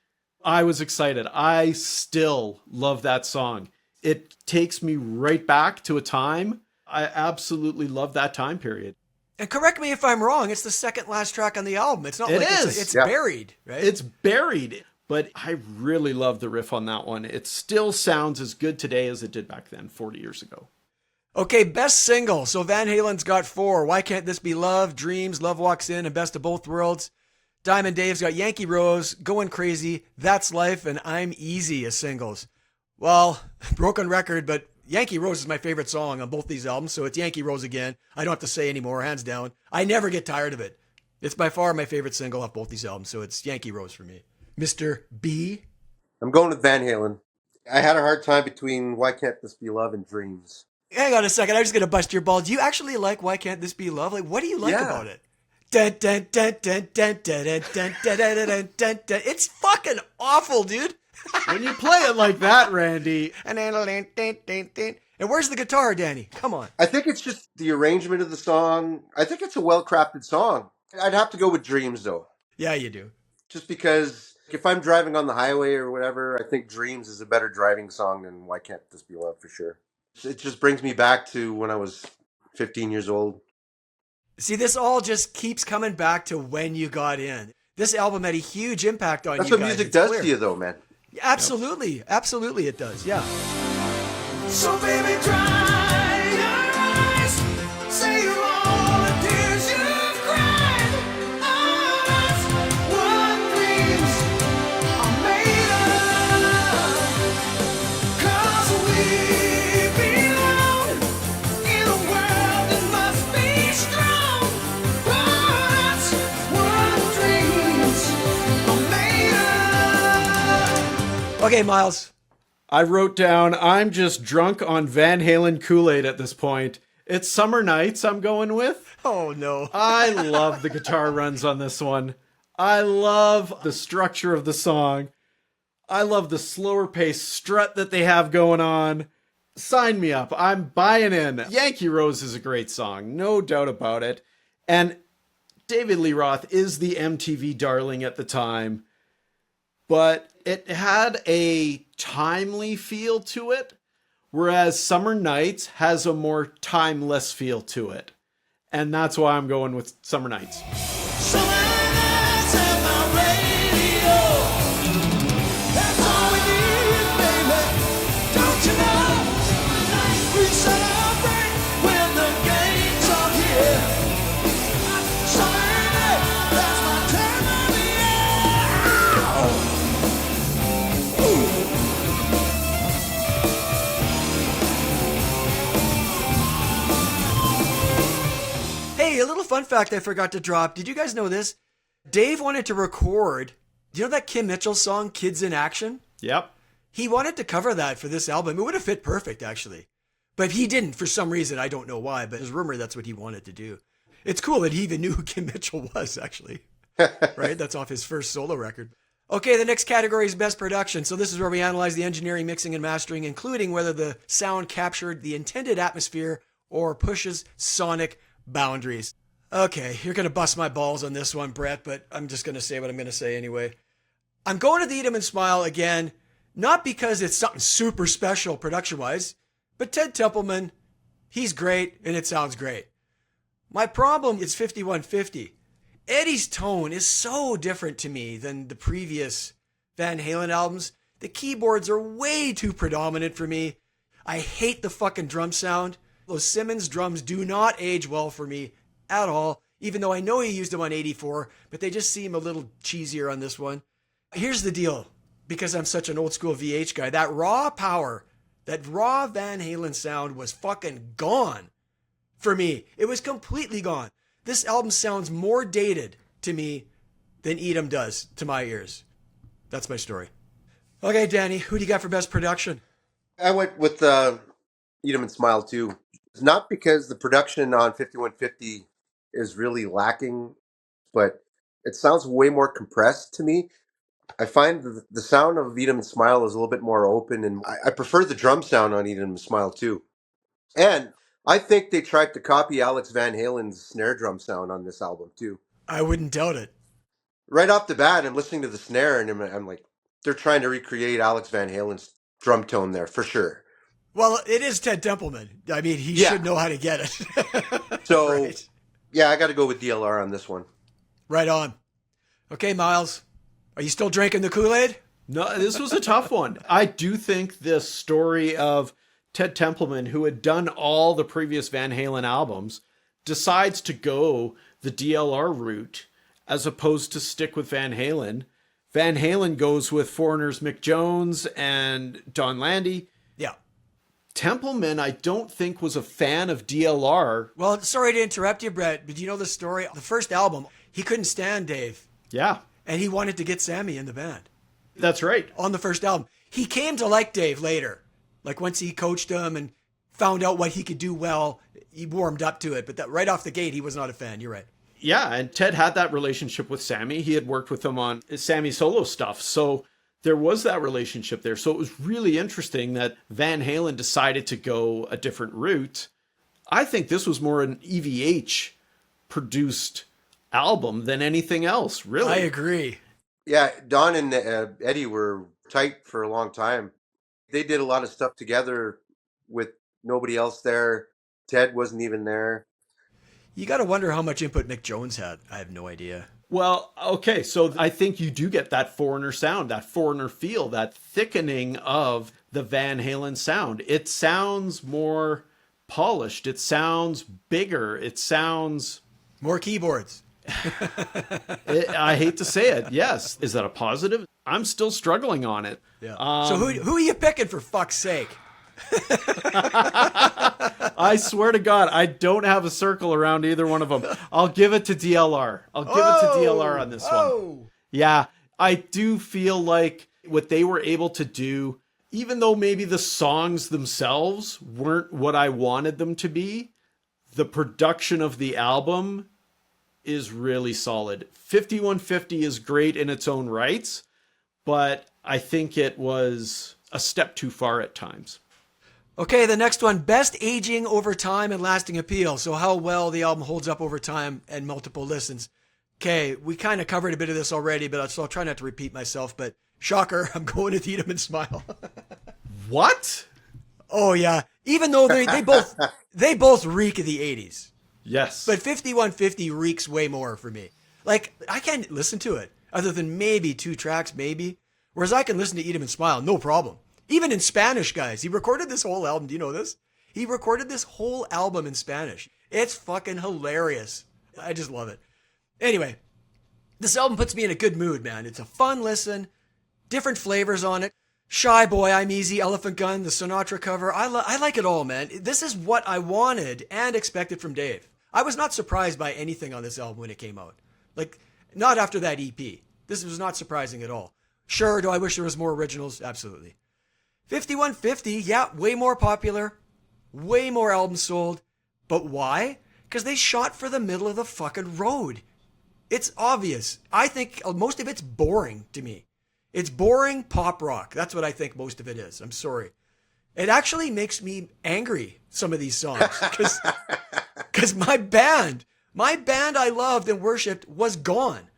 I was excited. I still love that song. It takes me right back to a time. I absolutely love that time period. And correct me if I'm wrong, it's the second last track on the album. It's not It like is. it's Yeah. buried, right? It's buried, but I really love the riff on that one. It still sounds as good today as it did back then, 40 years ago. Okay, best single. So Van Halen's got 4. Why Can't This Be Love, Dreams, Love Walks In, and Best of Both Worlds. Diamond Dave's got Yankee Rose, Going Crazy, That's Life, and I'm Easy as singles. Well, broken record, but Yankee Rose is my favorite song on both these albums, so it's Yankee Rose again. I don't have to say anymore, hands down. I never get tired of it. It's by far my favorite single off both these albums, so it's Yankee Rose for me. Mr. B? I'm going with Van Halen. I had a hard time between Why Can't This Be Love and Dreams. Hang on a second, I'm just going to bust your balls. Do you actually like Why Can't This Be Love? Like, what do you like Yeah. about it? Dun, dun, dun, dun, dun, dun, dun, dun, dun, dun, dun, dun, dun. It's fucking awful, dude. When you play it like that, Randy, And where's the guitar, Danny? Come on. I think it's just the arrangement of the song. I think it's a well-crafted song. I'd have to go with Dreams, though. Yeah, you do. Just because if I'm driving on the highway or whatever, I think Dreams is a better driving song than Why Can't This Be Love for sure. It just brings me back to when I was 15 years old. See, this all just keeps coming back to when you got in. This album had a huge impact on That's you what guys. music It's does clear. to you, though, man. Absolutely. Absolutely it does, yeah. So baby, dry your eyes. Say all the tears you've cried. Oh, that's what dreams are made of. 'Cause we belong in a world that must be strong. Oh, that's what dreams are made of. Okay, Miles. I wrote down, I'm just drunk on Van Halen Kool-Aid at this point. It's Summer Nights I'm going with. Oh, no. I love the guitar runs on this one. I love the structure of the song. I love the slower pace strut that they have going on. Sign me up. I'm buying in. Yankee Rose is a great song, no doubt about it. And David Lee Roth is the MTV darling at the time. But it had a timely feel to it, whereas Summer Nights has a more timeless feel to it. And that's why I'm going with Summer Nights. Summer nights at my radio. That's all we need, baby. Don't you know? We celebrate when the games are here. Summer night, that's my time of the year. Hey, a little fun fact I forgot to drop. Did you guys know this? Dave wanted to record, do you know that Kim Mitchell song, Kids in Action? Yep. He wanted to cover that for this album. It would have fit perfect, actually. But he didn't for some reason. I don't know why, but there's rumor that's what he wanted to do. It's cool that he even knew who Kim Mitchell was, actually. Right? That's off his first solo record. Okay, the next category is best production. So this is where we analyze the engineering, mixing, and mastering, including whether the sound captured the intended atmosphere or pushes sonic boundaries. Okay, you're going to bust my balls on this one, Brett, but I'm just going to say what I'm going to say anyway. I'm going to the Eat 'em and Smile again, not because it's something super special production-wise, but Ted Templeman, he's great, and it sounds great. My problem is 5150. Eddie's tone is so different to me than the previous Van Halen albums. The keyboards are way too predominant for me. I hate the fucking drum sound. Those Simmons drums do not age well for me at all, even though I know he used them on 84, but they just seem a little cheesier on this one. Here's the deal, because I'm such an old school VH guy, that raw power, that raw Van Halen sound was fucking gone for me. It was completely gone. This album sounds more dated to me than Eat 'em does to my ears. That's my story. Okay, Danny, who do you got for best production? I went with Eat 'em and Smile too. It's not because the production on 5150 is really lacking, but it sounds way more compressed to me. I find the sound of Eat 'em and Smile is a little bit more open, and I prefer the drum sound on Eat 'em and Smile too. And I think they tried to copy Alex Van Halen's snare drum sound on this album too. I wouldn't doubt it. Right off the bat, I'm listening to the snare and I'm like, they're trying to recreate Alex Van Halen's drum tone there for sure. Well, it is Ted Templeman. I mean, he Yeah. should know how to get it. So, Right. yeah, I got to go with DLR on this one. Right on. Okay, Miles, are you still drinking the Kool-Aid? No, this was a tough one. I do think this story of Ted Templeman, who had done all the previous Van Halen albums, decides to go the DLR route as opposed to stick with Van Halen. Van Halen goes with Foreigner's Mick Jones and Don Landy. Yeah. Templeman, I don't think, was a fan of DLR. Well, sorry to interrupt you, Brett, but you know the story? The first album, he couldn't stand Dave, Yeah, and he wanted to get Sammy in the band that's right. on the first album. He came to like Dave later. Like once he coached him and found out what he could do well, he warmed up to it. But that right off the gate, he was not a fan. You're right. Yeah, and Ted had that relationship with Sammy. He had worked with him on Sammy's solo stuff. So there was that relationship there. So it was really interesting that Van Halen decided to go a different route. I think this was more an EVH produced album than anything else, really. I agree. Yeah, Don and Eddie were tight for a long time. They did a lot of stuff together with nobody else there. Ted wasn't even there. You got to wonder how much input Mick Jones had. I have no idea. Well, okay, so I think you do get that Foreigner sound, that Foreigner feel, that thickening of the Van Halen sound. It sounds more polished. It sounds bigger. It sounds... More keyboards. I hate to say it. Yes. Is that a positive? I'm still struggling on it. Yeah. So who are you picking, for fuck's sake? I swear to God, I don't have a circle around either one of them. I'll give it to DLR. I'll give it to DLR on this one. Yeah, I do feel like what they were able to do, even though maybe the songs themselves weren't what I wanted them to be, the production of the album is really solid. 5150 is great in its own rights, but I think it was a step too far at times. Okay, the next one, best aging over time and lasting appeal. So how well the album holds up over time and multiple listens. Okay, we kind of covered a bit of this already, but I'll try not to repeat myself. But shocker, I'm going to Eat 'em and Smile. What? Oh yeah, even though they both reek of the 80s. Yes. But 5150 reeks way more for me. Like, I can't listen to it other than maybe 2 tracks, maybe. Whereas I can listen to Eat 'em and Smile, no problem. Even in Spanish, guys. He recorded this whole album. Do you know this? He recorded this whole album in Spanish. It's fucking hilarious. I just love it. Anyway, this album puts me in a good mood, man. It's a fun listen. Different flavors on it. Shy Boy, I'm Easy, Elephant Gun, the Sinatra cover. I like it all, man. This is what I wanted and expected from Dave. I was not surprised by anything on this album when it came out. Like, not after that EP. This was not surprising at all. Sure, do I wish there was more originals? Absolutely. 5150, yeah, way more popular, way more albums sold. But why? Because they shot for the middle of the fucking road. It's obvious. I think most of it's boring to me. It's boring pop rock. That's what I think most of it is. I'm sorry. It actually makes me angry, some of these songs. Because my band I loved and worshipped was gone.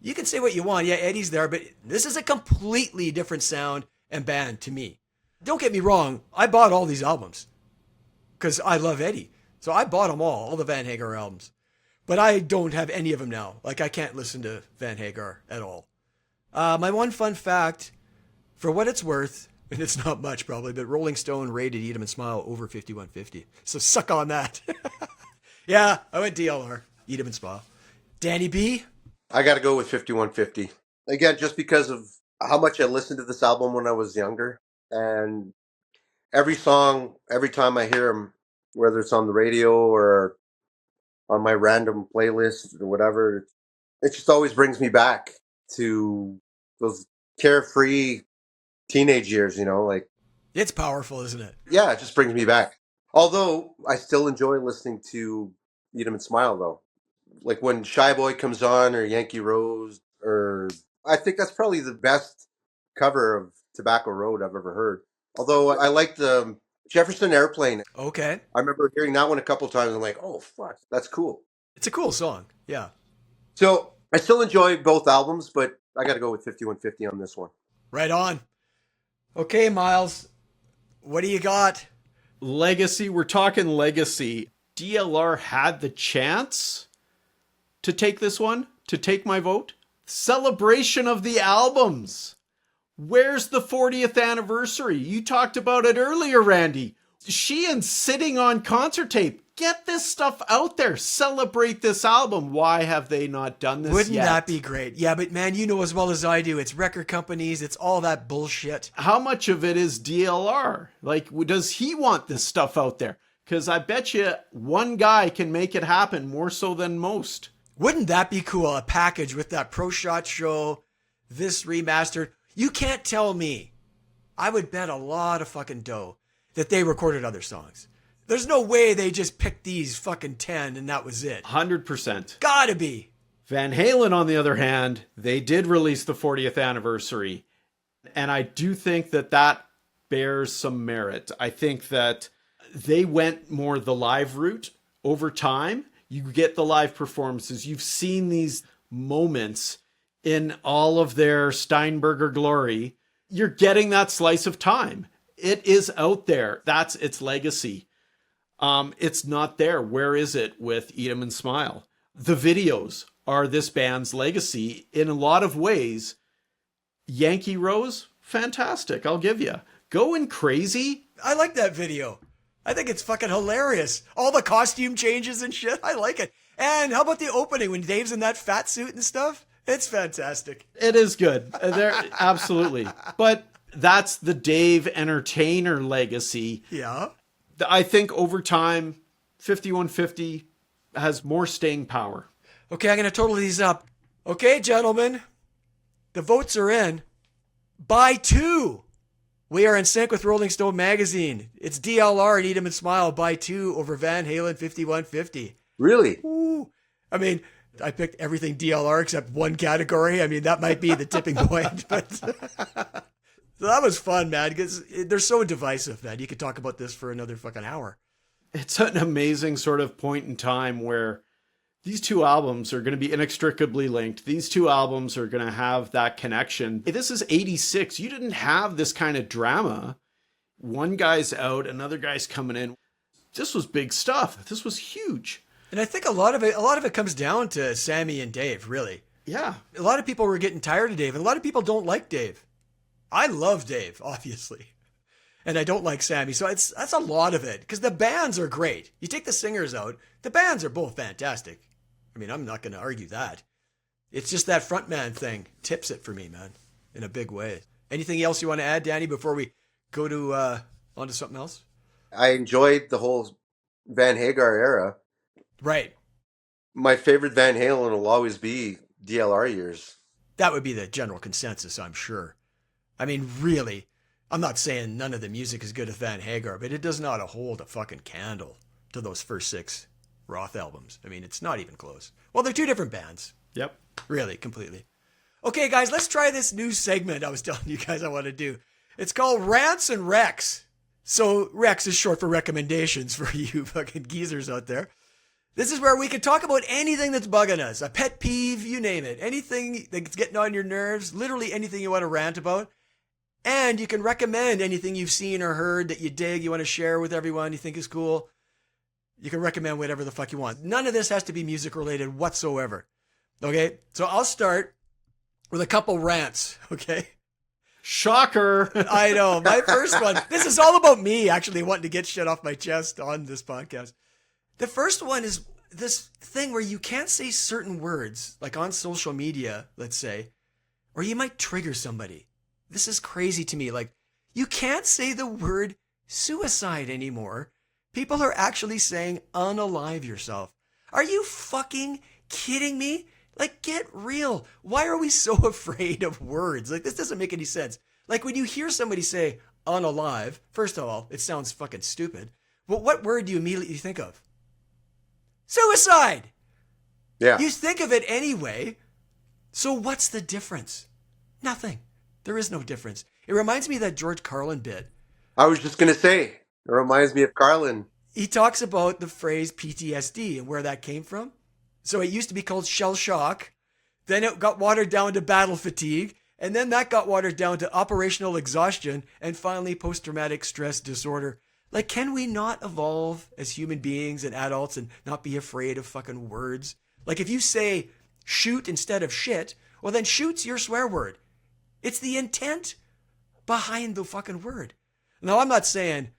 You can say what you want. Yeah, Eddie's there, but this is a completely different sound and band to me. Don't get me wrong. I bought all these albums because I love Eddie. So I bought them all the Van Hagar albums. But I don't have any of them now. Like, I can't listen to Van Hagar at all. My one fun fact, for what it's worth, and it's not much probably, but Rolling Stone rated Eat 'Em and Smile over 5150. So suck on that. Yeah, I went DLR. Eat 'Em and Smile. Dany Bee? I got to go with 5150. Again, just because of how much I listened to this album when I was younger. And every song, every time I hear them, whether it's on the radio or on my random playlist or whatever, it just always brings me back to those carefree teenage years, like. It's powerful, isn't it? Yeah, it just brings me back. Although I still enjoy listening to Eat 'Em and Smile, though. Like when Shy Boy comes on, or Yankee Rose, or I think that's probably the best cover of Tobacco Road I've ever heard. Although I like the Jefferson Airplane. Okay. I remember hearing that one a couple times. And I'm like, oh, fuck, that's cool. It's a cool song. Yeah. So I still enjoy both albums, but I got to go with 5150 on this one. Right on. Okay, Miles, what do you got? Legacy. We're talking legacy. DLR had the chance to take this one, to take my vote. Celebration of the albums. Where's the 40th anniversary? You talked about it earlier, Randy. Sheehan sitting on concert tape. Get this stuff out there. Celebrate this album. Why have they not done this Wouldn't yet? that be great? Yeah, but man, you know as well as I do, it's record companies, it's all that bullshit. How much of it is DLR? Like, does he want this stuff out there? Because I bet you one guy can make it happen more so than most. Wouldn't that be cool? A package with that Pro Shot show, this remastered. You can't tell me. I would bet a lot of fucking dough that they recorded other songs. There's no way they just picked these fucking 10 and that was it. 100%. Gotta be. Van Halen, on the other hand, they did release the 40th anniversary. And I do think that that bears some merit. I think that they went more the live route over time. You get the live performances. You've seen these moments in all of their Steinberger glory. You're getting that slice of time. It is out there. That's its legacy. It's not there. Where is it with Eat 'Em and Smile? The videos are this band's legacy in a lot of ways. Yankee Rose, fantastic. I'll give you. Going Crazy. I like that video. I think it's fucking hilarious. All the costume changes and shit. I like it. And how about the opening when Dave's in that fat suit and stuff? It's fantastic. It is good. Absolutely. But that's the Dave entertainer legacy. Yeah. I think over time, 5150 has more staying power. Okay, I'm going to total these up. Okay, gentlemen, the votes are in. By 2. We are in sync with Rolling Stone magazine. It's DLR and Eat 'Em and Smile by 2 over Van Halen 5150. Really? Ooh. I mean, I picked everything DLR except one category. I mean, that might be the tipping point. But so that was fun, man, because they're so divisive, man. You could talk about this for another fucking hour. It's an amazing sort of point in time where these two albums are going to be inextricably linked. These two albums are going to have that connection. This is 86. You didn't have this kind of drama. One guy's out, another guy's coming in. This was big stuff. This was huge. And I think a lot of it comes down to Sammy and Dave, really. Yeah. A lot of people were getting tired of Dave, and a lot of people don't like Dave. I love Dave, obviously. And I don't like Sammy. So that's a lot of it. Because the bands are great. You take the singers out, the bands are both fantastic. I mean, I'm not going to argue that. It's just that frontman thing tips it for me, man, in a big way. Anything else you want to add, Danny, before we go to onto something else? I enjoyed the whole Van Hagar era. Right. My favorite Van Halen will always be DLR years. That would be the general consensus, I'm sure. I mean, really, I'm not saying none of the music is good as Van Hagar, but it does not hold a fucking candle to those first 6 Roth albums. I mean, it's not even close. Well, they're 2 different bands. Yep. Really, completely. Okay, guys, let's try this new segment I was telling you guys I want to do. It's called Rants and Recs. So Recs is short for recommendations for you fucking geezers out there. This is where we can talk about anything that's bugging us. A pet peeve, you name it. Anything that's getting on your nerves. Literally anything you want to rant about. And you can recommend anything you've seen or heard that you dig, you want to share with everyone, you think is cool. You can recommend whatever the fuck you want. None of this has to be music related whatsoever. Okay? So I'll start with a couple rants, okay? Shocker. I know. My first one, this is all about me actually wanting to get shit off my chest on this podcast. The first one is this thing where you can't say certain words, like on social media, let's say, or you might trigger somebody. This is crazy to me. Like, you can't say the word suicide anymore. People are actually saying unalive yourself. Are you fucking kidding me? Like, get real. Why are we so afraid of words? Like, this doesn't make any sense. Like, when you hear somebody say unalive, first of all, it sounds fucking stupid. But what word do you immediately think of? Suicide! Yeah. You think of it anyway. So what's the difference? Nothing. There is no difference. It reminds me of that George Carlin bit. I was just going to say, it reminds me of Carlin. He talks about the phrase PTSD and where that came from. So it used to be called shell shock. Then it got watered down to battle fatigue. And then that got watered down to operational exhaustion. And finally, post-traumatic stress disorder. Like, can we not evolve as human beings and adults and not be afraid of fucking words? Like, if you say shoot instead of shit, well, then shoot's your swear word. It's the intent behind the fucking word. Now, I'm not saying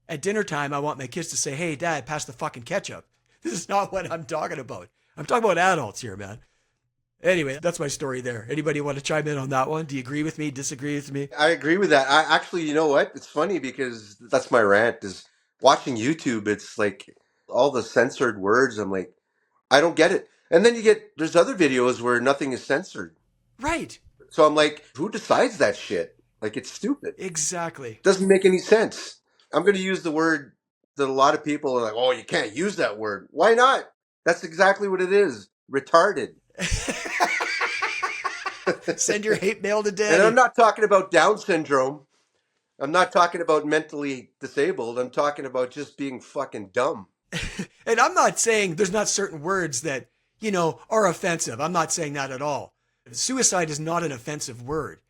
at dinner time I want my kids to say, hey, Dad, pass the fucking ketchup. This is not what I'm talking about. I'm talking about adults here, man. Anyway, that's my story there. Anybody want to chime in on that one? Do you agree with me? Disagree with me? I agree with that. I actually, you know what? It's funny because that's my rant is watching YouTube. It's like all the censored words. I'm like, I don't get it. And then there's other videos where nothing is censored. Right. So I'm like, who decides that shit? Like, it's stupid. Exactly. Doesn't make any sense. I'm going to use the word that a lot of people are like, oh, you can't use that word. Why not? That's exactly what it is. Retarded. Send your hate mail to Daddy. And I'm not talking about Down syndrome. I'm not talking about mentally disabled. I'm talking about just being fucking dumb. And I'm not saying there's not certain words that, you know, are offensive. I'm not saying that at all. Suicide is not an offensive word.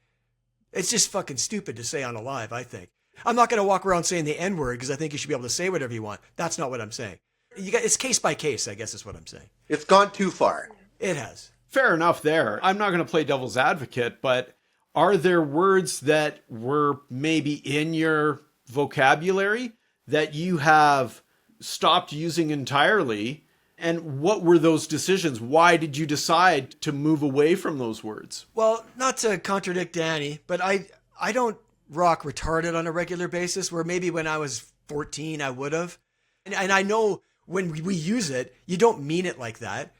It's just fucking stupid to say unalive, I think. I'm not going to walk around saying the N-word because I think you should be able to say whatever you want. That's not what I'm saying. It's case by case, I guess is what I'm saying. It's gone too far. It has. Fair enough there. I'm not going to play devil's advocate, but are there words that were maybe in your vocabulary that you have stopped using entirely? And what were those decisions? Why did you decide to move away from those words? Well, not to contradict Dany, but I don't rock retarded on a regular basis, where maybe when I was 14, I would have. And I know when we use it, you don't mean it like that.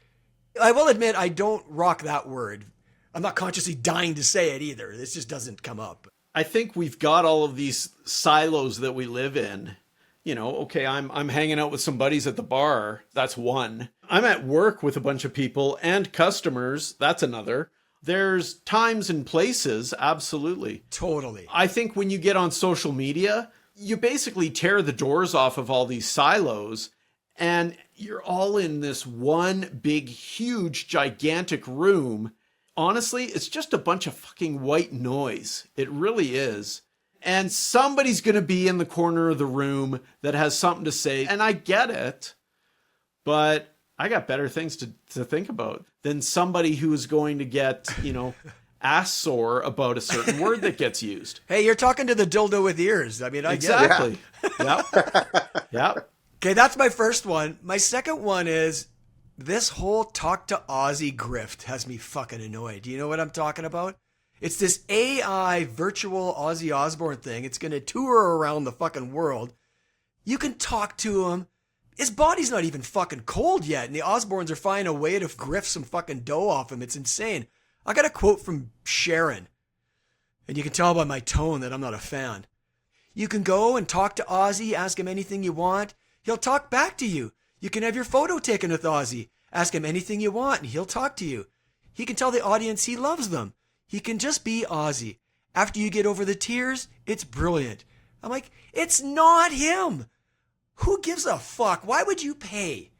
I will admit I don't rock that word. I'm not consciously dying to say it either. This just doesn't come up. I think we've got all of these silos that we live in. You know, okay, I'm hanging out with some buddies at the bar. That's one. I'm at work with a bunch of people and customers. That's another. There's times and places. Absolutely. Totally. I think when you get on social media, you basically tear the doors off of all these silos and you're all in this one big, huge, gigantic room. Honestly, it's just a bunch of fucking white noise. It really is. And somebody's going to be in the corner of the room that has something to say. And I get it, but I got better things to think about than somebody who is going to get, you know, ass sore about a certain word that gets used. Hey, you're talking to the dildo with ears. I mean, I exactly. get it. Yep. Yep. Okay, that's my first one. My second one is this whole talk to Ozzy grift has me fucking annoyed. Do you know what I'm talking about? It's this AI virtual Ozzy Osbourne thing. It's going to tour around the fucking world. You can talk to him. His body's not even fucking cold yet, and the Osbournes are finding a way to grift some fucking dough off him. It's insane. I got a quote from Sharon, and you can tell by my tone that I'm not a fan. You can go and talk to Ozzy, ask him anything you want. He'll talk back to you. You can have your photo taken with Ozzy. Ask him anything you want, and he'll talk to you. He can tell the audience he loves them. He can just be Ozzy. After you get over the tears, it's brilliant. I'm like, it's not him. Who gives a fuck? Why would you pay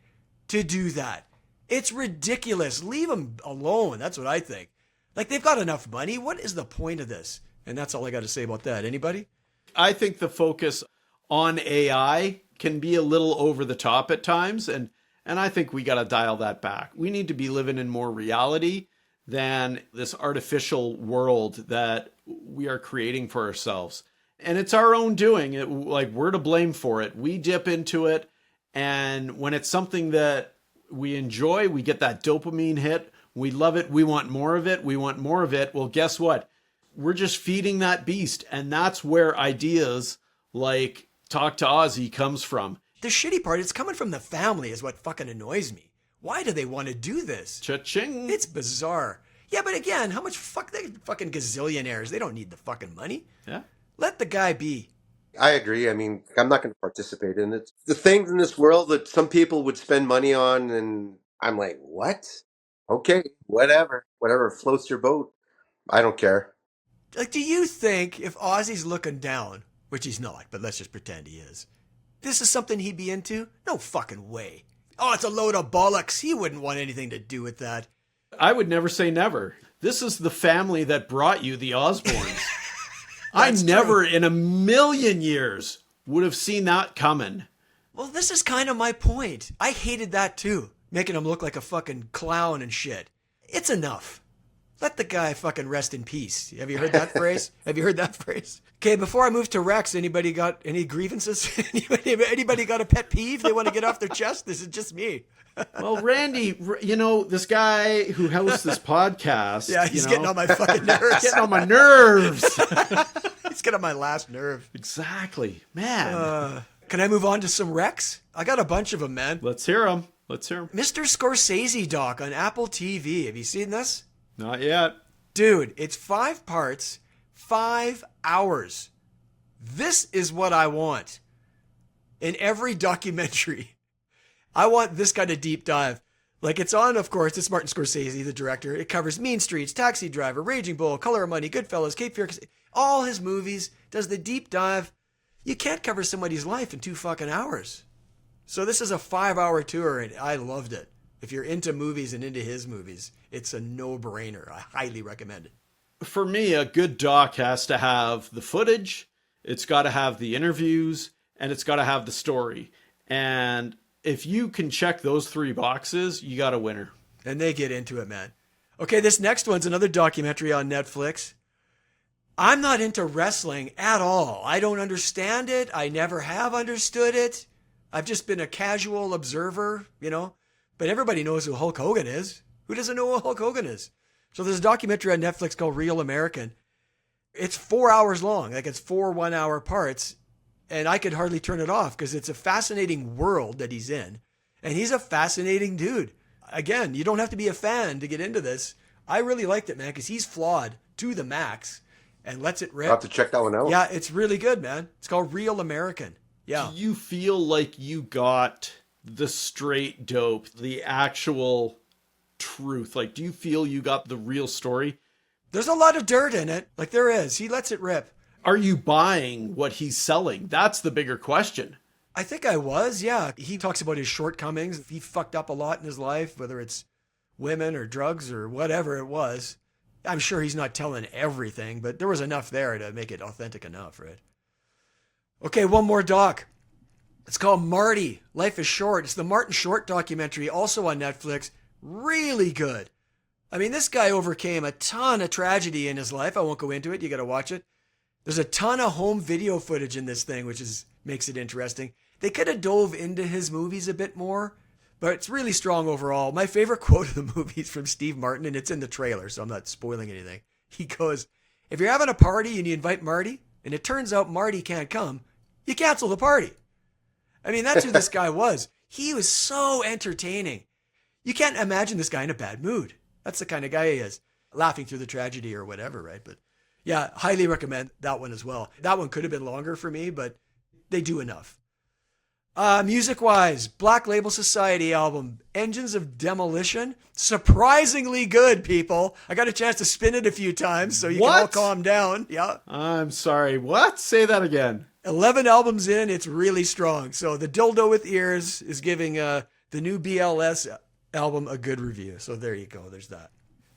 to do that? It's ridiculous. Leave him alone. That's what I think. Like, they've got enough money. What is the point of this? And that's all I got to say about that. Anybody? I think the focus on AI can be a little over the top at times, and I think we got to dial that back. We need to be living in more reality than this artificial world that we are creating for ourselves. And it's our own doing. Like, we're to blame for it. We dip into it, and when it's something that we enjoy, we get that dopamine hit. We love it. We want more of it. We want more of it. Well, guess what? We're just feeding that beast, and that's where ideas like Talk to Ozzy comes from. The shitty part, it's coming from the family is what fucking annoys me. Why do they want to do this? Cha-ching. It's bizarre. Yeah, but again, how much they fucking gazillionaires. They don't need the fucking money. Yeah. Let the guy be. I agree. I mean, I'm not going to participate in it. The things in this world that some people would spend money on, and I'm like, what? Okay, whatever. Whatever floats your boat. I don't care. Like, do you think if Ozzy's looking down, which he's not, but let's just pretend he is, this is something he'd be into? No fucking way. Oh, it's a load of bollocks. He wouldn't want anything to do with that. I would never say never. This is the family that brought you the Osbournes. I never in a million years would have seen that coming. Well, this is kind of my point. I hated that too. Making him look like a fucking clown and shit. It's enough. Let the guy fucking rest in peace. Have you heard that phrase? Have you heard that phrase? Okay, before I move to Rex, anybody got any grievances? Anybody got a pet peeve they want to get off their chest? This is just me. Well, Randy, you know, this guy who hosts this podcast. Yeah, he's getting on my fucking nerves. Getting on my nerves. He's getting on my last nerve. Exactly. Man. Can I move on to some Rex? I got a bunch of them, man. Let's hear them. Mr. Scorsese doc on Apple TV. Have you seen this? Not yet. Dude, it's 5 parts, 5 hours. This is what I want in every documentary. I want this kind of deep dive. Like, it's on, of course, it's Martin Scorsese, the director. It covers Mean Streets, Taxi Driver, Raging Bull, Color of Money, Goodfellas, Cape Fear, all his movies, does the deep dive. You can't cover somebody's life in 2 fucking hours. So this is a 5-hour tour, and I loved it. If you're into movies and into his movies, it's a no-brainer. I highly recommend it. For me, a good doc has to have the footage, it's got to have the interviews, and it's got to have the story. And if you can check those 3 boxes, you got a winner. And they get into it, man. Okay, this next one's another documentary on Netflix. I'm not into wrestling at all. I don't understand it. I never have understood it. I've just been a casual observer, you know. But everybody knows who Hulk Hogan is. Who doesn't know who Hulk Hogan is? So there's a documentary on Netflix called Real American. It's 4 hours long. Like, it's 4 one-hour parts. And I could hardly turn it off because it's a fascinating world that he's in. And he's a fascinating dude. Again, you don't have to be a fan to get into this. I really liked it, man, because he's flawed to the max and lets it rip. I'll have to check that one out. Yeah, it's really good, man. It's called Real American. Yeah. Do you feel like you got the straight dope, the actual truth? Like, do you feel you got the real story? There's a lot of dirt in it. Like, there is. He lets it rip. Are you buying what he's selling? That's the bigger question. I think I was, yeah. He talks about his shortcomings. He fucked up a lot in his life, whether it's women or drugs or whatever it was. I'm sure he's not telling everything, but there was enough there to make it authentic enough, right? Okay, one more doc. It's called Marty, Life is Short. It's the Martin Short documentary, also on Netflix. Really good. I mean, this guy overcame a ton of tragedy in his life. I won't go into it. You got to watch it. There's a ton of home video footage in this thing, which makes it interesting. They could have dove into his movies a bit more, but it's really strong overall. My favorite quote of the movie is from Steve Martin, and it's in the trailer, so I'm not spoiling anything. He goes, if you're having a party and you invite Marty, and it turns out Marty can't come, you cancel the party. I mean, that's who this guy was. He was so entertaining. You can't imagine this guy in a bad mood. That's the kind of guy he is, laughing through the tragedy or whatever, right? But yeah, highly recommend that one as well. That one could have been longer for me, but they do enough. Music-wise, Black Label Society album, Engines of Demolition. Surprisingly good, people. I got a chance to spin it a few times, so you can all calm down. Yeah. I'm sorry. What? Say that again. 11 albums in, it's really strong. So the Dildo with Ears is giving the new BLS album a good review. So there you go. There's that.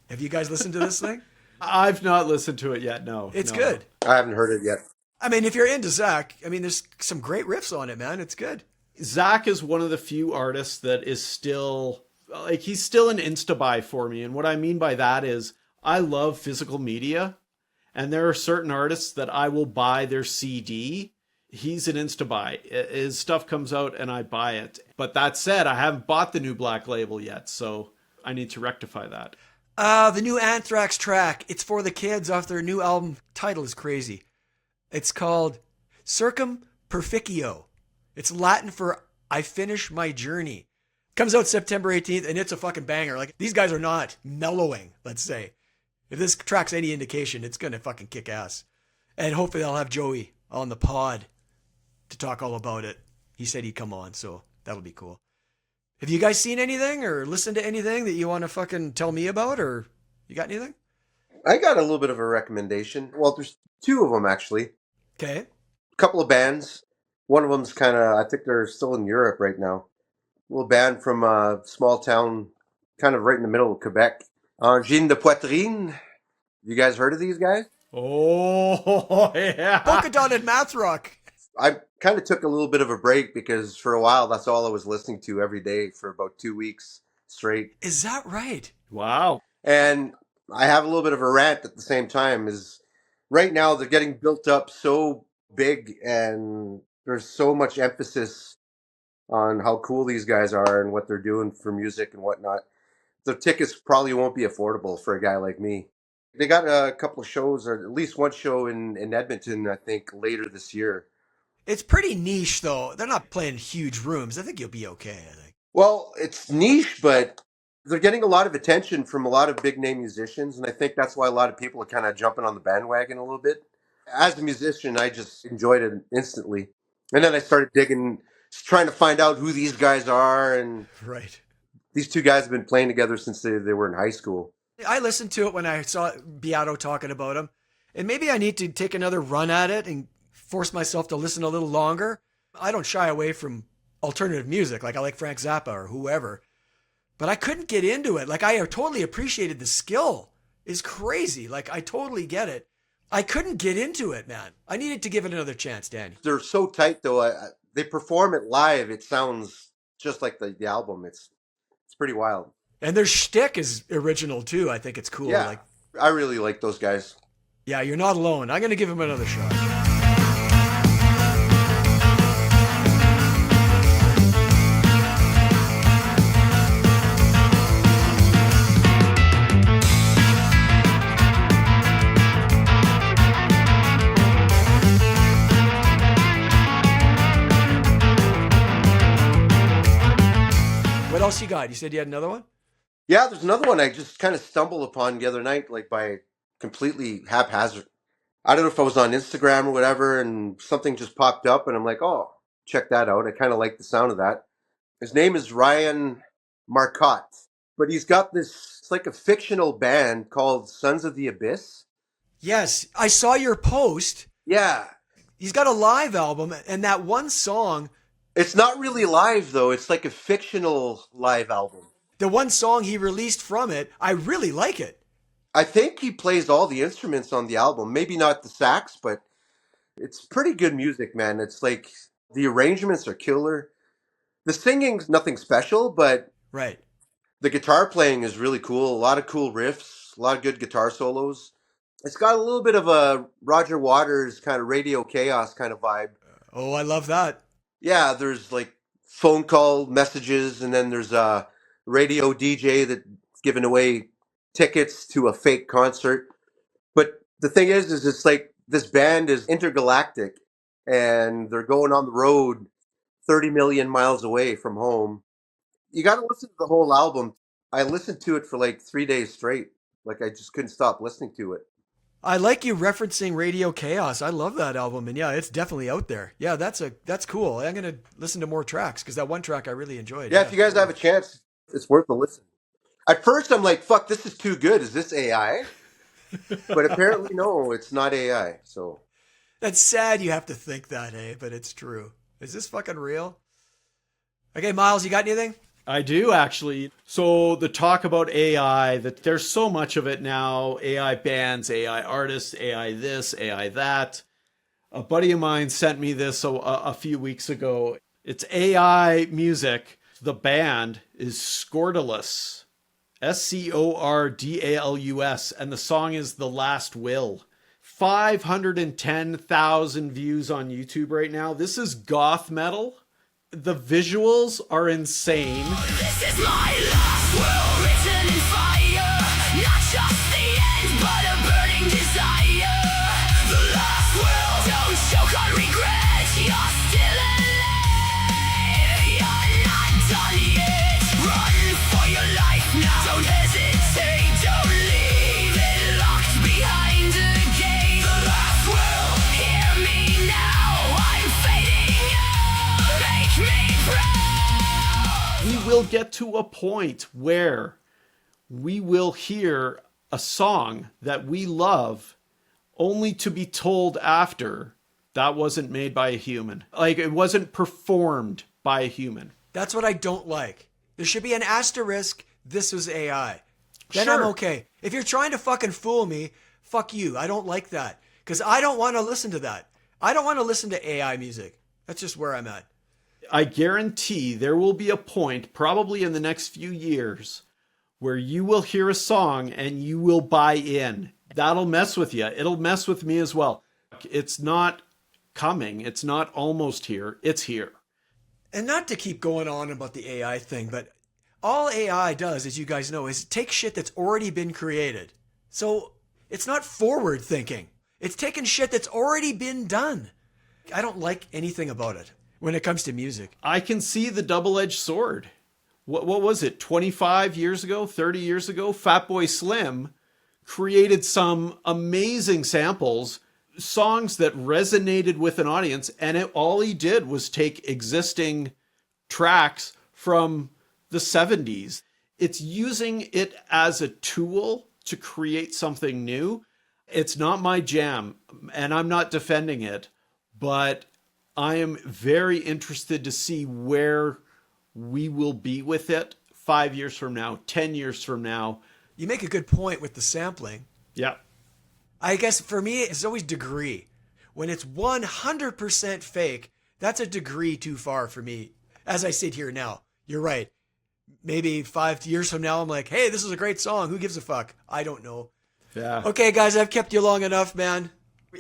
Have you guys listened to this thing? I've not listened to it yet. No. It's good. I haven't heard it yet. I mean, if you're into Zach, I mean, there's some great riffs on it, man. It's good. Zach is one of the few artists that is still, like, he's still an insta-buy for me. And what I mean by that is I love physical media. And there are certain artists that I will buy their CD. He's an insta-buy. His stuff comes out and I buy it. But that said, I haven't bought the new Black Label yet. So I need to rectify that. The new Anthrax track, it's for the kids off their new album. Title is crazy. It's called Circum Perficio. It's Latin for I Finish My Journey. Comes out September 18th, and it's a fucking banger. Like, these guys are not mellowing, let's say. If this track's any indication, it's going to fucking kick ass. And hopefully I'll have Joey on the pod to talk all about it. He said he'd come on, so that'll be cool. Have you guys seen anything or listened to anything that you want to fucking tell me about, or you got anything? I got a little bit of a recommendation. Well, there's two of them, actually. Okay. A couple of bands. One of them's kind of, I think they're still in Europe right now. A little band from a small town, kind of right in the middle of Quebec. Angine de Poitrine. You guys heard of these guys? Oh, yeah. Polka Dotted Math Rock. I kind of took a little bit of a break because for a while, that's all I was listening to every day for about 2 weeks straight. Is that right? Wow. And I have a little bit of a rant at the same time. Is right now they're getting built up so big and there's so much emphasis on how cool these guys are and what they're doing for music and whatnot. The tickets probably won't be affordable for a guy like me. They got a couple of shows, or at least one show in Edmonton, I think, later this year. It's pretty niche, though. They're not playing huge rooms. I think you'll be okay, I think. Well, it's niche, but they're getting a lot of attention from a lot of big name musicians, and I think that's why a lot of people are kind of jumping on the bandwagon a little bit. As a musician, I just enjoyed it instantly. And then I started digging, trying to find out who these guys are, and Right. these two guys have been playing together since they were in high school. I listened to it when I saw Beato talking about him, and maybe I need to take another run at it and force myself to listen a little longer. I don't shy away from alternative music, like I like Frank Zappa or whoever, but I couldn't get into it. Like, I totally appreciated the skill. It's crazy. Like, I totally get it. I couldn't get into it, man. I needed to give it another chance, Danny. They're so tight, though. They perform it live. It sounds just like the album. It's pretty wild. And their shtick is original, too. I think it's cool. Yeah, Like, I really like those guys. yeah, you're not alone. I'm going to give him another shot. What else you got? You said you had another one? Yeah, there's another one I just kind of stumbled upon the other night, like by completely haphazard. I don't know if I was on Instagram or whatever, and something just popped up, and I'm like, oh, check that out. I kind of like the sound of that. His name is Ryan Marcotte, but he's got this, it's like a fictional band called Sons of the Abyss. Yes, I saw your post. Yeah. He's got a live album, and that one song, It's not really live, though. It's like a fictional live album. the one song he released from it, I really like it. I think he plays all the instruments on the album. Maybe not the sax, but it's pretty good music, man. It's like the arrangements are killer. The singing's nothing special, but Right. the guitar playing is really cool. A lot of cool riffs, a lot of good guitar solos. It's got a little bit of a Roger Waters kind of Radio Chaos kind of vibe. Oh, I love that. Yeah, there's like phone call messages, and then there's a radio DJ that's giving away tickets to a fake concert. But the thing is it's like this band is intergalactic, and they're going on the road 30 million miles away from home. You got to listen to the whole album. I listened to it for like 3 days straight. Like I just couldn't stop listening to it. I like you referencing Radio Chaos. I love that album, and yeah, it's definitely out there. Yeah, that's cool. I'm gonna listen to more tracks because that one track I really enjoyed. Yeah, if you guys have a chance, it's worth a listen. At first, I'm like, "Fuck, this is too good. Is this AI?" But apparently, no, it's not AI. So That's sad you have to think that, eh? But it's true. Is this fucking real? Okay, Miles, you got anything? I do actually. So the talk about AI, that there's so much of it now. AI bands, AI artists, AI this, AI that. A buddy of mine sent me this a few weeks ago. It's AI music. The band is Scordalus. Scordalus. And the song is The Last Will. 510,000 views on YouTube right now. This is goth metal. The visuals are insane. This is my last will, written in fire. Not just the end, but a burning desire. The last will, don't choke on regret. You're still alive. You're not done yet. Run for your life now. Don't hesitate, don't leave it locked behind a gate. The last will, hear me now. I'm fading out. Make me proud. We will get to a point where we will hear a song that we love only to be told after that wasn't made by a human. Like, it wasn't performed by a human. That's what I don't like. There should be an asterisk. This was AI. Then Sure. I'm okay. If you're trying to fucking fool me, fuck you. I don't like that. Because I don't want to listen to that. I don't want to listen to AI music. That's just where I'm at. I guarantee there will be a point, probably in the next few years, where you will hear a song and you will buy in. That'll mess with you. It'll mess with me as well. It's not coming. It's not almost here. It's here. And not to keep going on about the AI thing, but all AI does, as you guys know, is take shit that's already been created. So it's not forward thinking. It's taking shit that's already been done. I don't like anything about it when it comes to music. I can see the double-edged sword. What was it, 25 years ago, 30 years ago? Fatboy Slim created some amazing samples, songs that resonated with an audience, and all he did was take existing tracks from the 70s. It's using it as a tool to create something new. It's not my jam, and I'm not defending it, but I am very interested to see where we will be with it 5 years from now, 10 years from now. You make a good point with the sampling. Yeah. I guess for me, it's always degree. When it's 100% fake, that's a degree too far for me. As I sit here now, you're right. Maybe 5 years from now, I'm like, hey, this is a great song. Who gives a fuck? I don't know. Yeah. Okay, guys, I've kept you long enough, man.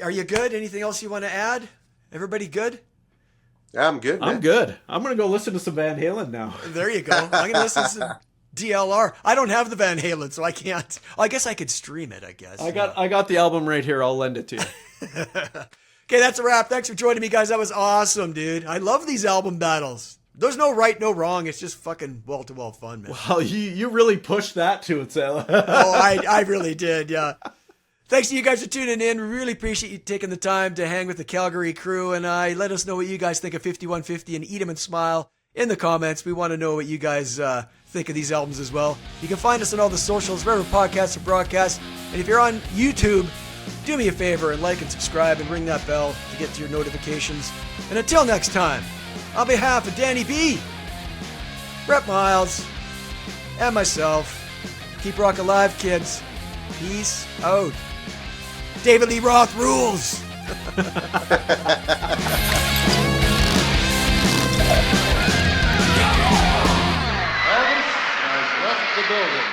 Are you good? Anything else you want to add? Everybody good? yeah, I'm good. Man. I'm good. I'm going to go listen to some Van Halen now. There you go. I'm going to listen to some DLR. I don't have the Van Halen, so I can't. I guess I could stream it, I guess. I got the album right here. I'll lend it to you. Okay, that's a wrap. Thanks for joining me, guys. That was awesome, dude. I love these album battles. There's no right, no wrong. It's just fucking wall-to-wall fun, man. Well, you really pushed that to it, Sal. Oh, I really did, yeah. Thanks to you guys for tuning in. We really appreciate you taking the time to hang with the Calgary crew, and let us know what you guys think of 5150 and Eat 'em and Smile in the comments. We want to know what you guys think of these albums as well. You can find us on all the socials, wherever podcasts are broadcast. And if you're on YouTube, do me a favor and like and subscribe and ring that bell to get to your notifications. And until next time, on behalf of Dany Bee, Brett Miles, and myself, keep rock alive, kids. Peace out. David Lee Roth rules. Elvis has left the building.